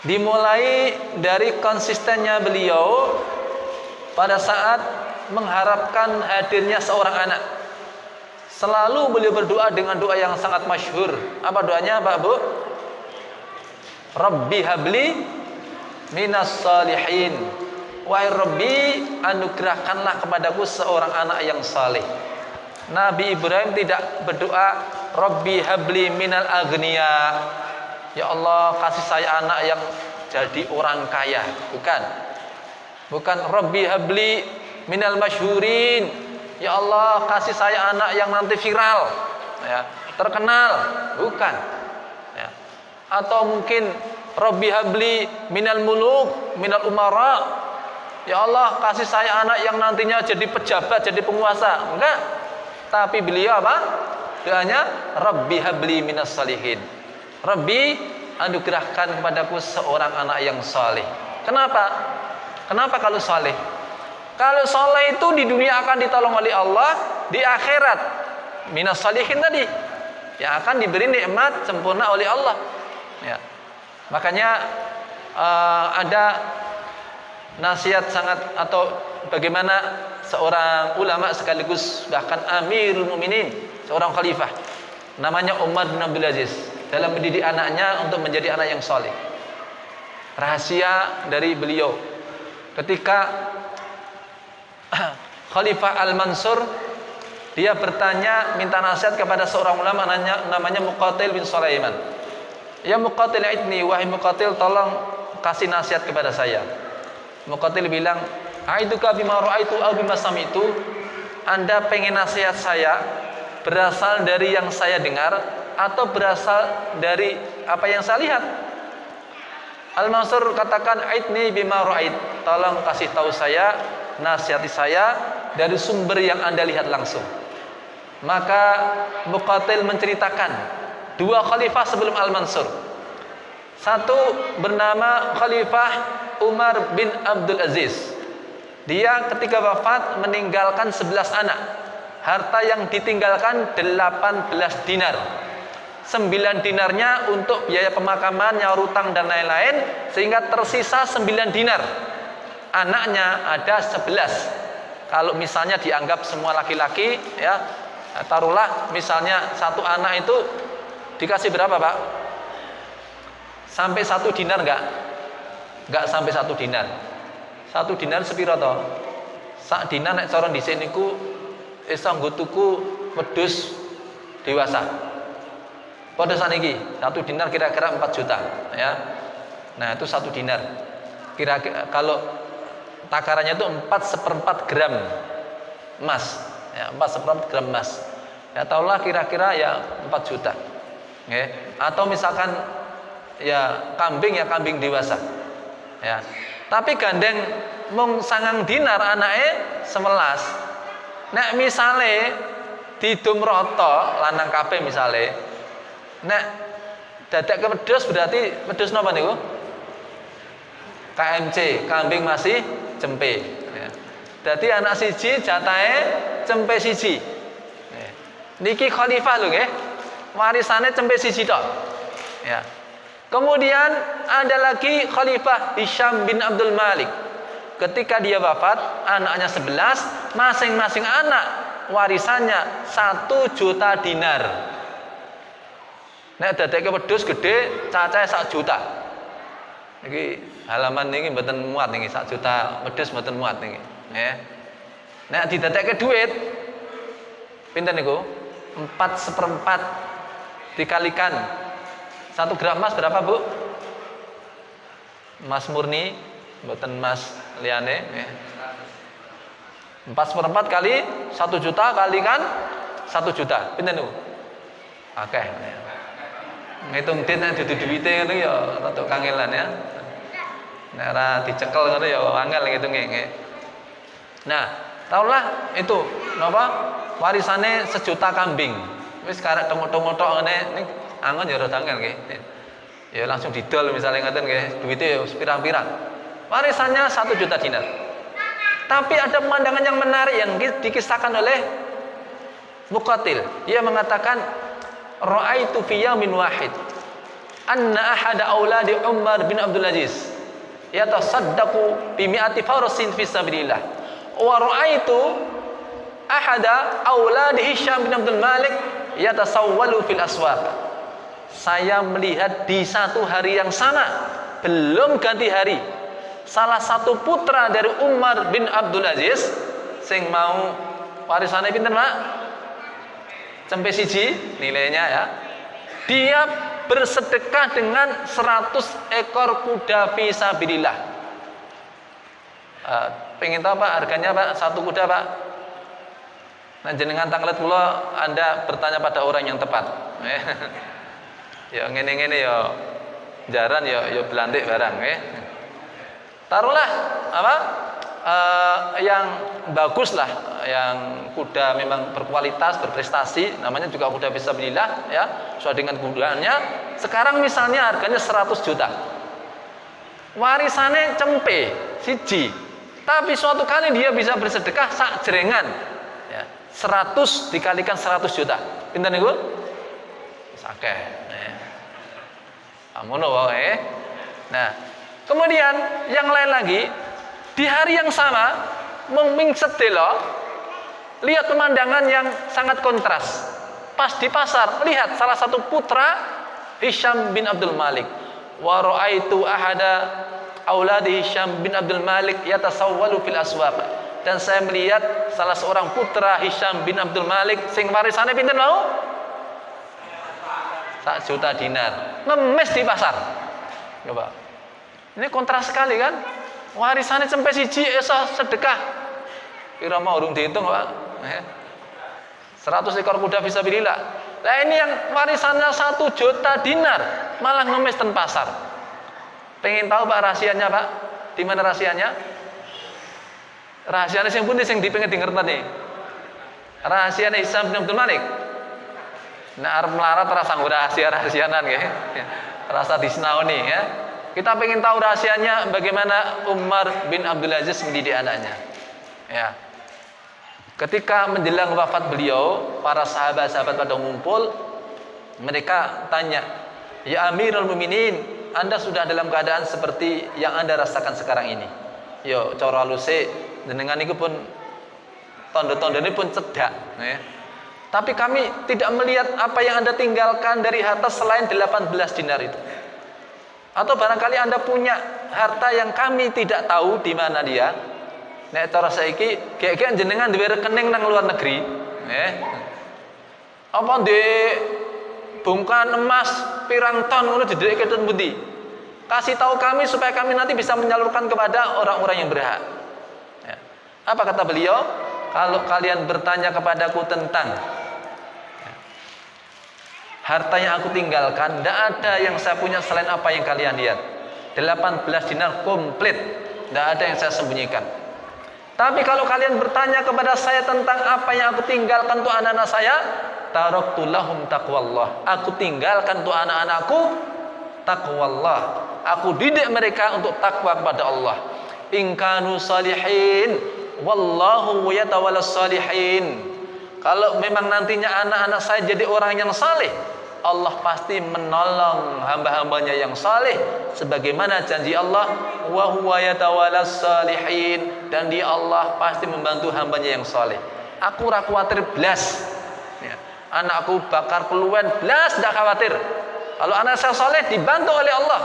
Dimulai dari konsistennya beliau pada saat mengharapkan hadirnya seorang anak. Selalu beliau berdoa dengan doa yang sangat masyhur. Apa doanya, Pak Bu? Rabbi habli minas salihin. Wahai Rabbi, anugerahkanlah kepadaku seorang anak yang saleh. Nabi Ibrahim tidak berdoa Rabbi habli minal agniya, ya Allah kasih saya anak yang jadi orang kaya. Bukan Rabbi habli minal masyhurin, ya Allah kasih saya anak yang nanti viral ya, terkenal. Bukan ya. Atau mungkin Rabbi habli minal muluk minal umara, ya Allah kasih saya anak yang nantinya jadi pejabat, jadi penguasa. Enggak. Tapi beliau apa? Doanya Rabbi habli minas salihin. Rabbi, anugerahkan kepadaku seorang anak yang saleh. Kenapa? Kenapa kalau saleh? Kalau saleh itu di dunia akan ditolong oleh Allah, di akhirat minas salihin tadi yang akan diberi nikmat sempurna oleh Allah. Ya. Makanya ada nasihat sangat, atau bagaimana seorang ulama sekaligus bahkan Amirul Mukminin, seorang khalifah, namanya Umar bin Abdul Aziz, dalam mendidik anaknya untuk menjadi anak yang saleh. Rahasia dari beliau ketika Khalifah Al-Mansur, dia bertanya, minta nasihat kepada seorang ulama namanya Muqatil bin Sulaiman. Ya Muqatil idni, wahai Muqatil tolong kasih nasihat kepada saya. Muqatil bilang, aiduka bima ra'aitu aw bima sami'tu. Anda pengen nasihat saya berasal dari yang saya dengar atau berasal dari apa yang saya lihat? Al-Mansur katakan, aidni bima ra'ait, tolong kasih tahu saya, nasihati saya dari sumber yang Anda lihat langsung. Maka Muqatil menceritakan dua khalifah sebelum Al-Mansur. Satu bernama Khalifah Umar bin Abdul Aziz. Dia ketika wafat meninggalkan 11 anak. Harta yang ditinggalkan 18 dinar. 9 dinarnya untuk biaya pemakaman, nyaur utang dan lain-lain, sehingga tersisa 9 dinar. Anaknya ada 11. Kalau misalnya dianggap semua laki-laki ya, taruhlah misalnya satu anak itu dikasih berapa, Pak? Sampai 1 dinar enggak? Enggak sampai 1 dinar. 1 dinar sepiro to? Sak dinar nek cara dhisik niku iso nggo tuku wedhus dewasa. Padha saniki 1 dinar kira-kira 4 juta ya. Nah, itu 1 dinar. Kira-kira kalau takarannya itu 4/4 gram emas ya, 4/4 gram emas. Ya tahulah kira-kira ya 4 juta. Nggih. Atau misalkan ya kambing dewasa. Ya. Tapi gandeng mung 9 dinar anake 11. Nek misale didum rata lanang kabeh misale, nek dadak wedhus berarti wedhus napa niku? KMC, kambing masih cempe. Ya. Dadi anak siji jatahe cempe siji. Ya. Niki khalifah lho nggih. Warisane cempe siji tok. Ya. Kemudian ada lagi Khalifah Hisham bin Abdul Malik. Ketika dia wafat, anaknya 11, masing-masing anak warisannya 1 juta dinar. Nek dadekke wedhus gede, cacahe 1 juta. Iki halaman niki mboten muat niki, 1 juta wedhus mboten muat niki, nggih. Nek didadekke dhuwit pinten niku? 4/4 dikalikan 1 gram emas berapa, Bu? Mas murni, mboten Mas liyane nggih. 4/4 kali 1 juta kalikan 1 juta. Pinten niku? Akeh. Ngitung dit nek dudu duwite ngono ya rada kangelan ya. Nek ora dicekel ngono ya angel ngitunge nggih. Nah, tahulah itu napa? Warisane 1 juta kambing. Wis karek tengok-tengok ngene ning angon ya rada angel nggih. Ya langsung didol misalnya ngaten nggih, duwite ya pirang-pirang. Warisannya 1 juta dinar. Tapi ada pemandangan yang menarik yang dikisahkan oleh Muqatil. Ia mengatakan, ra'aitu fi yaumin wahid anna ahada auladi Umar bin Abdul Aziz yatasaddaqu bi mi'ati farasin fi sabilillah. Wa ra'aitu ahada auladi Hisham bin Abdul Malik yatasawwalu fil aswaq. Saya melihat di satu hari yang sama, belum ganti hari, salah satu putra dari Umar bin Abdul Aziz sing mau warisane pinten, Pak? Cempe siji nilainya ya. Dia bersedekah dengan 100 ekor kuda fisabilillah. Pengen tahu Pak harganya Pak satu kuda Pak? Nah jenengan tanglet kula Anda bertanya pada orang yang tepat. Ya ngene-ngene ya jaran ya belantik barang nggih. Taruhlah apa? Yang bagus lah, yang kuda memang berkualitas, berprestasi, namanya juga kuda fisabilillah ya, sesuai dengan kegunaannya. Sekarang misalnya harganya 100 juta. Warisannya cempe siji. Tapi suatu kali dia bisa bersedekah sak jerengan. Ya, 100 dikalikan 100 juta. Pinten niku? Sakeh. Amono wae. Nah, kemudian yang lain lagi di hari yang sama mengmingset delo, lihat pemandangan yang sangat kontras. Pas di pasar, lihat salah satu putra Hisham bin Abdul Malik. Wa ra'aitu ahada auladi Hisham bin Abdul Malik yatasawwalu fil aswaq. Dan saya melihat salah seorang putra Hisham bin Abdul Malik sing warisane pinten mau? 1 juta dinar. Ngemis di pasar. Coba. Ini kontras sekali kan? Warisannya sampai siji esa sedekah. Kira mau urung dihitung Pak. 100 ekor kuda fisabilillah. Nah ini yang warisannya 1 juta dinar malah ngemis ten pasar. Pengen tahu Pak rahasianya Pak? Di mana rahasianya? Rahasianya sing pundi sing dipengen dingerteni. Rahasianya Hisham bin Abdul Malik. Nah arep melarat rasa rahasia-rahasianan nggih. Rasa disnaoni ya. Kita pengen tahu rahasianya bagaimana Umar bin Abdul Aziz mendidik anaknya. Ya. Ketika menjelang wafat beliau, para sahabat-sahabat pada ngumpul, mereka tanya, "Ya Amirul Mukminin, Anda sudah dalam keadaan seperti yang Anda rasakan sekarang ini." Yo, cara aluse jenengan niku pun tondo-tondone pun cedak, ya. Tapi kami tidak melihat apa yang Anda tinggalkan dari harta selain 18 dinar itu. Atau barangkali Anda punya harta yang kami tidak tahu di mana dia. Nek cara saiki gek-gek jenengan duwe rekening nang luar negeri, nggih. Apa ndek bongkahan emas pirang ton ngono didekke ten pundi? Kasih tahu kami supaya kami nanti bisa menyalurkan kepada orang-orang yang berhak. Ya. Apa kata beliau? Kalau kalian bertanya kepadaku tentang harta yang aku tinggalkan, tidak ada yang saya punya selain apa yang kalian lihat. 18 dinar komplit, tidak ada yang saya sembunyikan. Tapi kalau kalian bertanya kepada saya tentang apa yang aku tinggalkan untuk anak-anak saya, taraktu lahum taqwallah. Aku tinggalkan untuk anak-anakku taqwallah. Aku didik mereka untuk takwa kepada Allah. In kanu salihin, wallahu yatawallas salihin. Kalau memang nantinya anak-anak saya jadi orang yang saleh, Allah pasti menolong hamba-hambanya yang saleh sebagaimana janji Allah, wa huwa yatawallas salihin, dan dia Allah pasti membantu hambanya yang saleh. Aku ora kuwatir blas. Ya. Anakku bakar peluan blas ndak khawatir. Kalau anak saya saleh dibantu oleh Allah.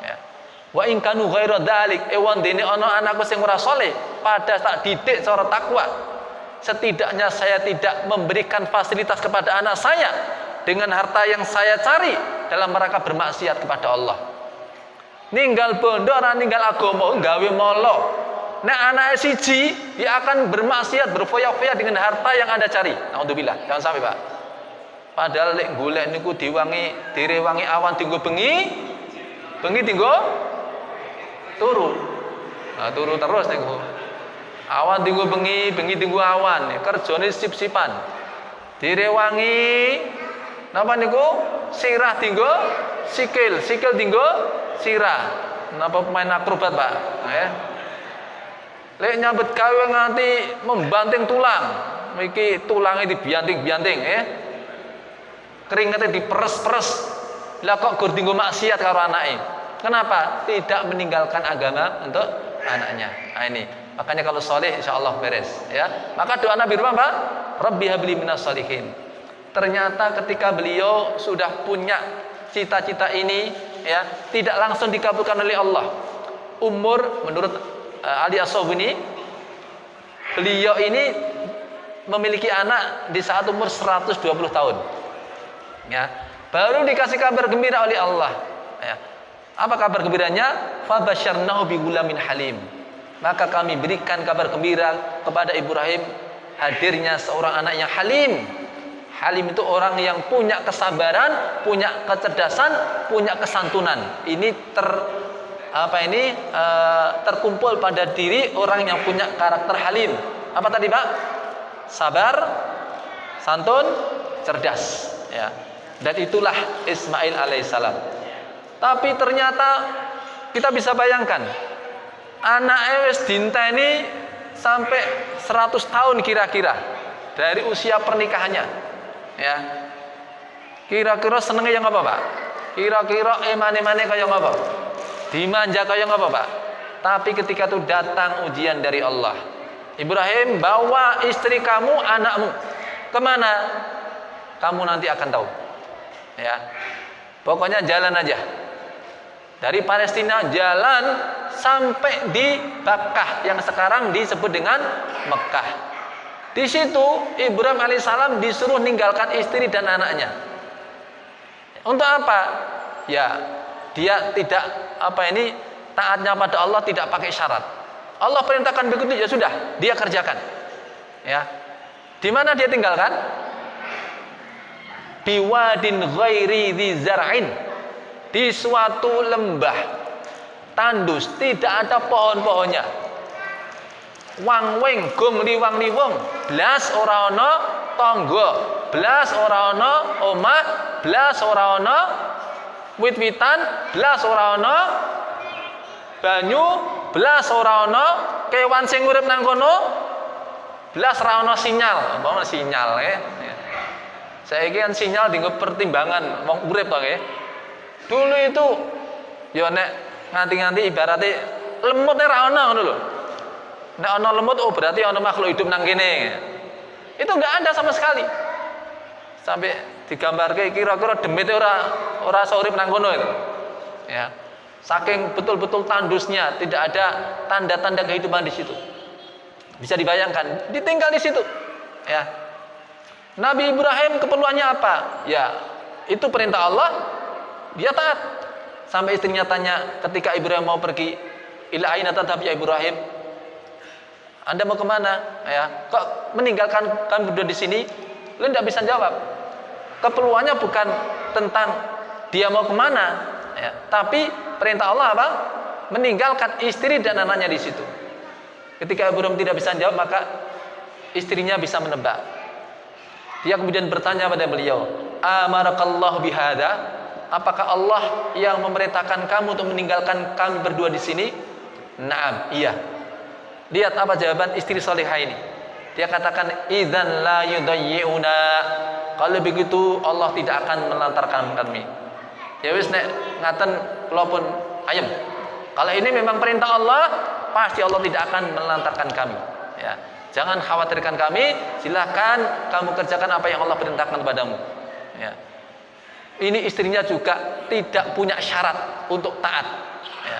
Ya. Wa in kanu ghairu dzalik, ewan dene ana anakku sing ora saleh, pada tak didik cara takwa. Setidaknya saya tidak memberikan fasilitas kepada anak saya dengan harta yang saya cari dalam rangka bermaksiat kepada Allah. Ninggal bondo ora ninggal agama gawe molo. Nek anake siji dia akan bermaksiat berfoya-foya dengan harta yang Anda cari. Alhamdulillah, jangan sampai, Pak. Padahal lek golek niku direwangi awan tinggo bengi tinggo turu. Nah, turu terus niku. Awan tinggo bengi tinggo awan. Kerjane sip-sipan. Direwangi napa niku? Sirah tinggo sikil tinggo sirah. Napa pemain akrobat, Pak? Ya. Lek nyambet gawe nganti membanting tulang. Iki tulangnya dibianting-bianting, ya. Keringetnya diperes-peres. Lah kok gur tinggo maksiat karo anake. Kenapa? Tidak meninggalkan agama untuk anaknya. Nah, ini. Makanya kalau soleh insyaallah beres, ya. Maka doa Nabi apa? Rabbi habli minas sholihin. Ternyata ketika beliau sudah punya cita-cita ini, ya, tidak langsung dikabulkan oleh Allah. Umur menurut Ali As-Sabuni, beliau ini memiliki anak di saat umur 120 tahun. Ya, baru dikasih kabar gembira oleh Allah. Ya. Apa kabar gembiranya? Fabasyarnahu bigulamin halim. Maka kami berikan kabar gembira kepada Ibrahim hadirnya seorang anak yang halim. Halim itu orang yang punya kesabaran, punya kecerdasan, punya kesantunan. Ini terkumpul pada diri orang yang punya karakter halim. Apa tadi, Pak? Sabar, santun, cerdas, ya. Dan itulah Ismail alaihissalam. Tapi ternyata kita bisa bayangkan anak wis dinteni sampai 100 tahun kira-kira dari usia pernikahannya, ya. Kira-kira senengnya yang apa, Pak? Kira-kira emane-mane kaya apa? Dimanja kaya apa, Pak? Tapi ketika itu datang ujian dari Allah. Ibrahim, bawa istri kamu, anakmu. Kemana? Kamu nanti akan tahu. Ya. Pokoknya jalan aja. Dari Palestina jalan sampai di Bakkah yang sekarang disebut dengan Mekah. Di situ Ibrahim alaihissalam disuruh meninggalkan istri dan anaknya. Untuk apa? Ya, dia tidak taatnya pada Allah tidak pakai syarat. Allah perintahkan begitu, ya sudah, dia kerjakan. Ya. Di mana dia tinggalkan? Biwadin ghairi dzi zar'in. Di suatu lembah tandus, tidak ada pohon-pohonnya. Wang-weng gong liwang-liwung, blas ora ana tangga, blas ora ana omah, blas ora ana wit-witan, blas ora ana banyu, blas ora ana kewan sing urip nang kono, blas ora ana sinyal. Apa sinyal ya? Saiki kan sinyal dienggo pertimbangan wong urip to nggih. Dulu itu ya nek nganti-nganti ibaratnya lemutnya ra ana ngono lho. Nek ana lemut berarti ana makhluk hidup nang kene. Itu enggak ada sama sekali. Sampai digambarke kira-kira demite ora urip nang kono itu. Ya. Saking betul-betul tandusnya, tidak ada tanda-tanda kehidupan di situ. Bisa dibayangkan, ditinggal di situ. Ya. Nabi Ibrahim keperluannya apa? Ya, itu perintah Allah, dia taat. Sampai istrinya tanya ketika Ibrahim mau pergi, ila aina tadhhab ya Ibrahim? Anda mau kemana? Ya, kok meninggalkan kami berdua di sini? Lu tidak bisa jawab. Keperluannya bukan tentang dia mau kemana, ya, tapi perintah Allah apa? Meninggalkan istri dan anaknya di situ. Ketika Ibrahim tidak bisa jawab, maka istrinya bisa menebak. Dia kemudian bertanya pada beliau, amarakallahu bihada? Apakah Allah yang memerintahkan kamu untuk meninggalkan kami berdua di sini? Naam, iya. Lihat apa jawaban istri salihah ini. Dia katakan, idzan la yudayyi'una. Kalau begitu Allah tidak akan melantarkan kami. Ya wis nek ngaten kula pun ayem. Kalau ini memang perintah Allah, pasti Allah tidak akan melantarkan kami. Ya. Jangan khawatirkan kami, silahkan kamu kerjakan apa yang Allah perintahkan kepadamu. Ya. Ini istrinya juga tidak punya syarat untuk taat. Ya.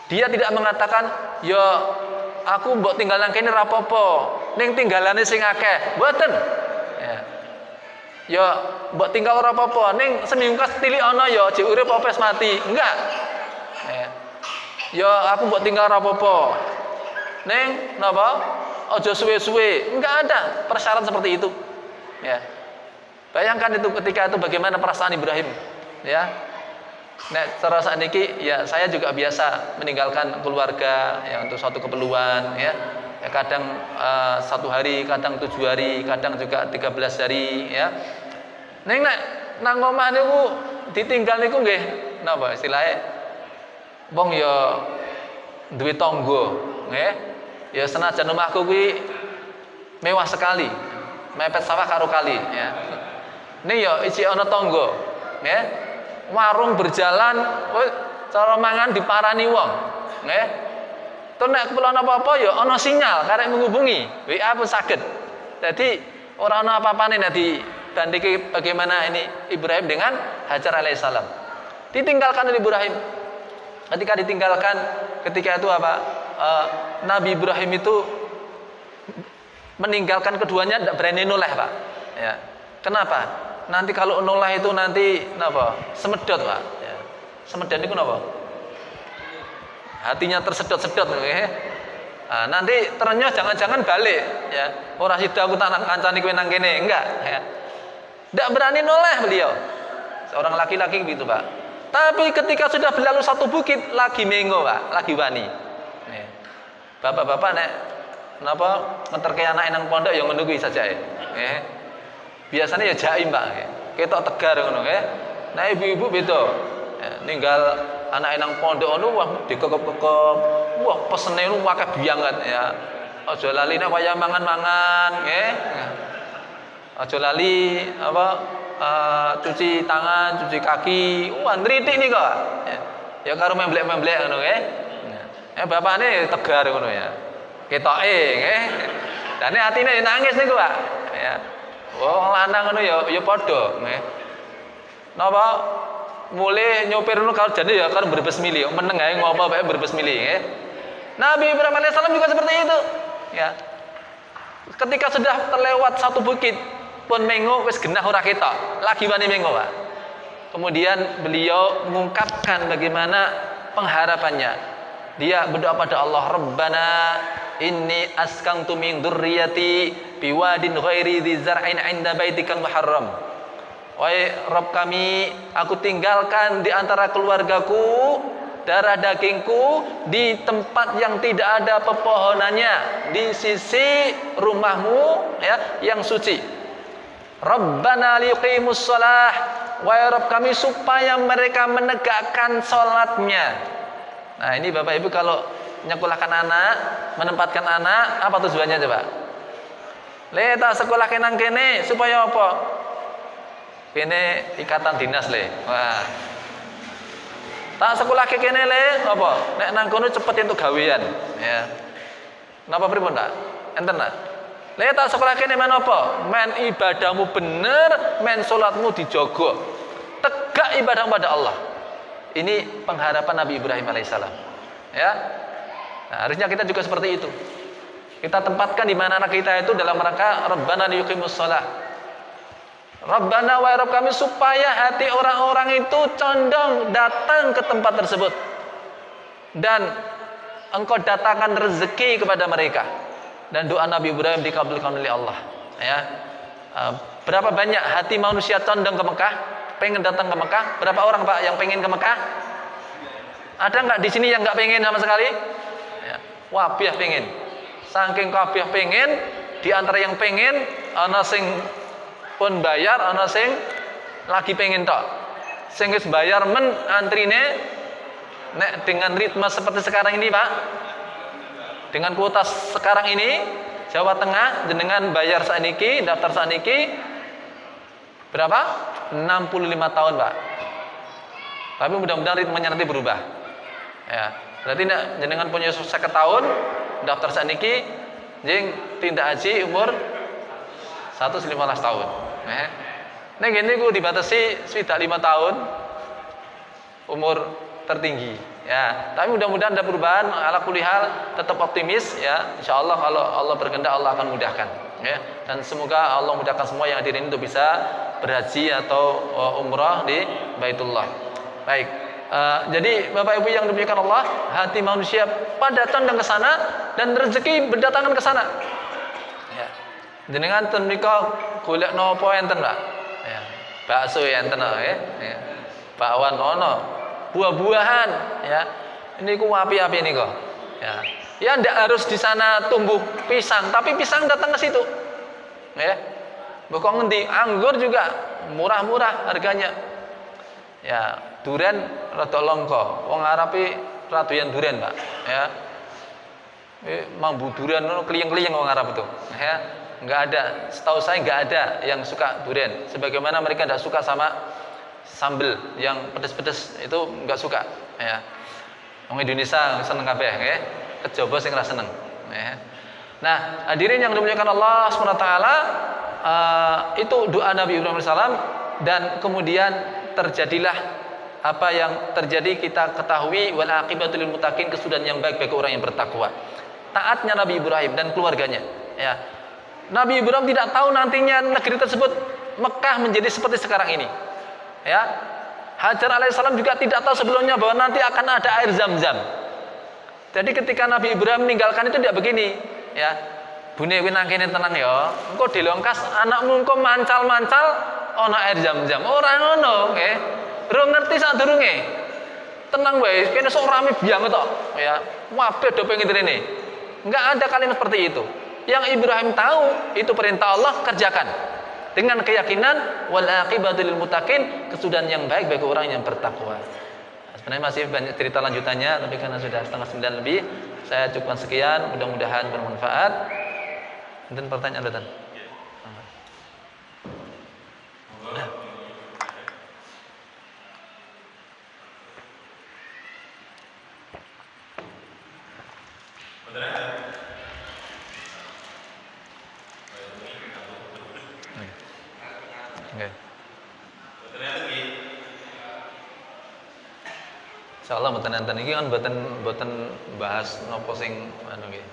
Dia tidak mengatakan, yo aku mbok tinggal nang kene ra apa-apa, ning tinggalane sing akeh. Mboten. Ya. Yo mbok tinggal ora apa-apa, ning seminggu kas tilik ana yo jek urip apa mati. Enggak. Ya aku buat tinggal rapopo. Neng, napa? Ojo suwe-suwe. Enggak ada persyaratan seperti itu. Ya. Bayangkan itu ketika itu bagaimana perasaan Ibrahim. Ya. Nek terus niki ya saya juga biasa meninggalkan keluarga ya untuk suatu keperluan ya. Ya kadang 1 hari, kadang 7 hari, kadang juga 13 hari ya. Neng nek nang omah niku ditinggal niku nggih napa istilahnya wong ya duwe tangga nggih. Ya senajan omahku kuwi mewah sekali. Mepet sawah karo kali ya. Ini ya isi ana tangga nggih. Warung berjalan cara mangan diparani wong nggih. Terus nek keperluan apa-apa ya ana sinyal karek menghubungi WA pun saged. Jadi ora ana apa-apane nek dibandingke bagaimana ini Ibrahim dengan Hajar alaihissalam. Ditinggalkan oleh Ibrahim. Ketika ditinggalkan ketika itu apa? Nabi Ibrahim itu meninggalkan keduanya tidak berani noleh Pak. Ya. Kenapa? Nanti kalau noleh itu nanti apa? Semedot Pak. Ya. Semedot itu kenapa? Hatinya tersedot-sedot. Ya. Nah, nanti ternyata jangan-jangan balik. Ya. Ora sida aku tak kancani kowe nang kene, enggak. Ya. Tidak berani noleh beliau. Seorang laki-laki gitu Pak. Tapi ketika sudah berlalu satu bukit lagi mengo Pak, lagi wani. Ya. Bapak-bapak nek napa ngeterke anake nang pondok ya ngono kuwi saja ya. Biasanya ya jaim Pak. Ketok tegar ngono ya. Nah ibu-ibu beda. Ya, ninggal anake nang pondok ngono wah dikekep-kekep. Wah pesene lu akeh bianget ya. Aja lali nek wayah mangan-mangan nggih. Aja lali apa cuci tangan, cuci kaki. Wah nritik nika. Ya karo memblek-memblek ngono nggih. Bapakne tegar ngono ya. Ketoke nggih. Dane atine nangis niku, Pak. Ya. Wong lanang ngono ya padha nggih. Napa mulai nyopir ngono kalau jane ya karo berbes mili, meneng ae ngopo bae berbes mili nggih. Nabi Ibrahim alaihissalam juga seperti itu. Ya. Ketika sudah terlewat satu bukit pun mengo wis genah ora ketok, lagi wani mengo, Pak. Kemudian beliau mengungkapkan bagaimana pengharapannya. Dia berdoa pada Allah, Rabbana inni askantu min dzurriyyati biwadin ghairi dzi zar'in 'inda baitikal muharram. Wahai Rabb kami, aku tinggalkan di antara keluargaku, darah dagingku di tempat yang tidak ada pepohonannya, di sisi rumahmu ya yang suci. Rabbana liqimus shalah, wahai Rabb kami supaya mereka menegakkan salatnya. Nah ini Bapak Ibu kalau nyekolahkan anak, menempatkan anak, apa tujuannya coba? Le tak sekolah kenang kene supaya apa? Kene ikatan dinas le. Wah. Tak sekolah kene le apa? Nek nang kono cepet entuk gawean, ya. Napa pripun, Pak? Enten tak? Le tak sekolah kene men apa? Men ibadahmu bener, men salatmu dijogo. Tegak ibadah pada Allah. Ini pengharapan Nabi Ibrahim alaihissalam. Ya. Nah, harusnya kita juga seperti itu. Kita tempatkan di mana anak kita itu dalam rangka Rabbana liyuqimus shalah. Rabbana wa Rabb kami supaya hati orang-orang itu condong datang ke tempat tersebut. Dan engkau datangkan rezeki kepada mereka. Dan doa Nabi Ibrahim dikabulkan oleh Allah. Ya. Berapa banyak hati manusia condong ke Mekah? Pengen datang ke Mekah? Berapa orang Pak yang pengen ke Mekah? Ada nggak di sini yang nggak pengen sama sekali? Ya. Wabiah pengen. Saking wabiah pengen, di antara yang pengen, ana sing pun bayar, ana sing lagi pengen tok. Sing wis bayar men antrine nek dengan ritme seperti sekarang ini Pak. Dengan kuota sekarang ini Jawa Tengah jenengan bayar saniki, daftar saniki berapa? 65 tahun Pak. Tapi mudah-mudahan ritmenya nanti berubah. Ya, berarti jenengan punya 50 tahun daftar saniki jeng tindak haji umur 115 tahun. Nek ngene ku dibatasi swidak 5 tahun umur tertinggi. Ya, tapi mudah-mudahan ada perubahan. Ala kulli hal tetap optimis ya. Insyaallah kalau Allah berkehendak Allah akan mudahkan. Ya, dan semoga Allah mudahkan semua yang hadirin untuk bisa berhaji atau umrah di Baitullah. Baik, Jadi Bapak Ibu yang dimuliakan Allah, hati manusia pada condong ke sana dan rezeki berdatangan ke sana. Ya. Jenengan ten menika golek napa enten, Pak? Ya. Bakso enten ya. Ya. Bakwan ono, buah-buahan ya. Ini ku api-api niku. Ya. Ya ndak harus di sana tumbuh pisang, tapi pisang datang ke situ. Ya. Bukan ngendi, anggur juga murah-murah harganya. Ya, duren rada langka. Wong Arabe ra doyan duren, Pak. Ya. Mambu duren ngono kliyeng-kliyeng wong Arab itu. Ya. Enggak ada, setahu saya enggak ada yang suka duren. Sebagaimana mereka enggak suka sama sambel yang pedes-pedes itu enggak suka, ya. Wong Indonesia seneng kabeh, nggih. Kejaba sing ra seneng, ya. Nah, hadirin yang dimuliakan Allah Subhanahu wa taala, itu doa Nabi Ibrahim alaihissalam dan kemudian terjadilah apa yang terjadi kita ketahui, wal aqibatul lil muttaqin, kesudahan yang baik bagi orang yang bertakwa. Taatnya Nabi Ibrahim dan keluarganya, ya. Nabi Ibrahim tidak tahu nantinya negeri tersebut Mekah menjadi seperti sekarang ini. Ya. Hajar alaihissalam juga tidak tahu sebelumnya bahwa nanti akan ada air Zam-Zam. Jadi ketika Nabi Ibrahim meninggalkan itu tidak begini, ya. Bune kowe nang kene tenang ya. Engko dilongkas anakmu engko mancal-mancal ana air Zam-Zam. Ora ngono, nggih. Ora ngerti sadurunge. Tenang wae, kene sok rame banget tok, ya. Kabeh do pengen rene. Enggak ada kalimat seperti itu. Yang Ibrahim tahu itu perintah Allah, kerjakan. Dengan keyakinan wal aqibatul lil muttaqin, kesudahan yang baik bagi orang yang bertakwa. Sebenarnya masih banyak cerita lanjutannya, tapi karena sudah 8:30 lebih, saya cukupkan sekian. Mudah-mudahan bermanfaat. Dan pertanyaan ada. Insyaallah mboten enten iki kan mboten bahas napa sing anu nggih.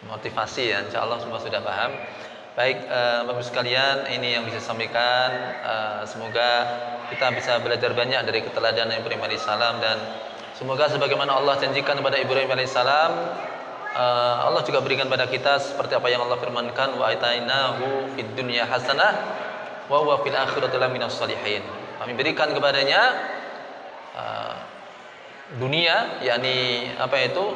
Motivasi ya, insyaallah semua sudah paham. Baik, Bapak sekalian, ini yang bisa sampaikan. Semoga kita bisa belajar banyak dari keteladanan Ibrahim alaihissalam, dan semoga sebagaimana Allah janjikan kepada Ibrahim alaihissalam, Allah juga berikan pada kita seperti apa yang Allah firmankan, wa atainahu fid dunya hasanah wa huwa fil akhirati laminas shalihin. Kami berikan kepadanya dunia, yakni apa itu,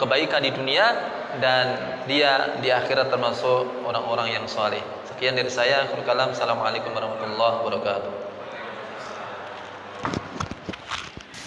kebaikan di dunia, dan dia di akhirat termasuk orang-orang yang saleh. Sekian dari saya. Assalamualaikum warahmatullahi wabarakatuh.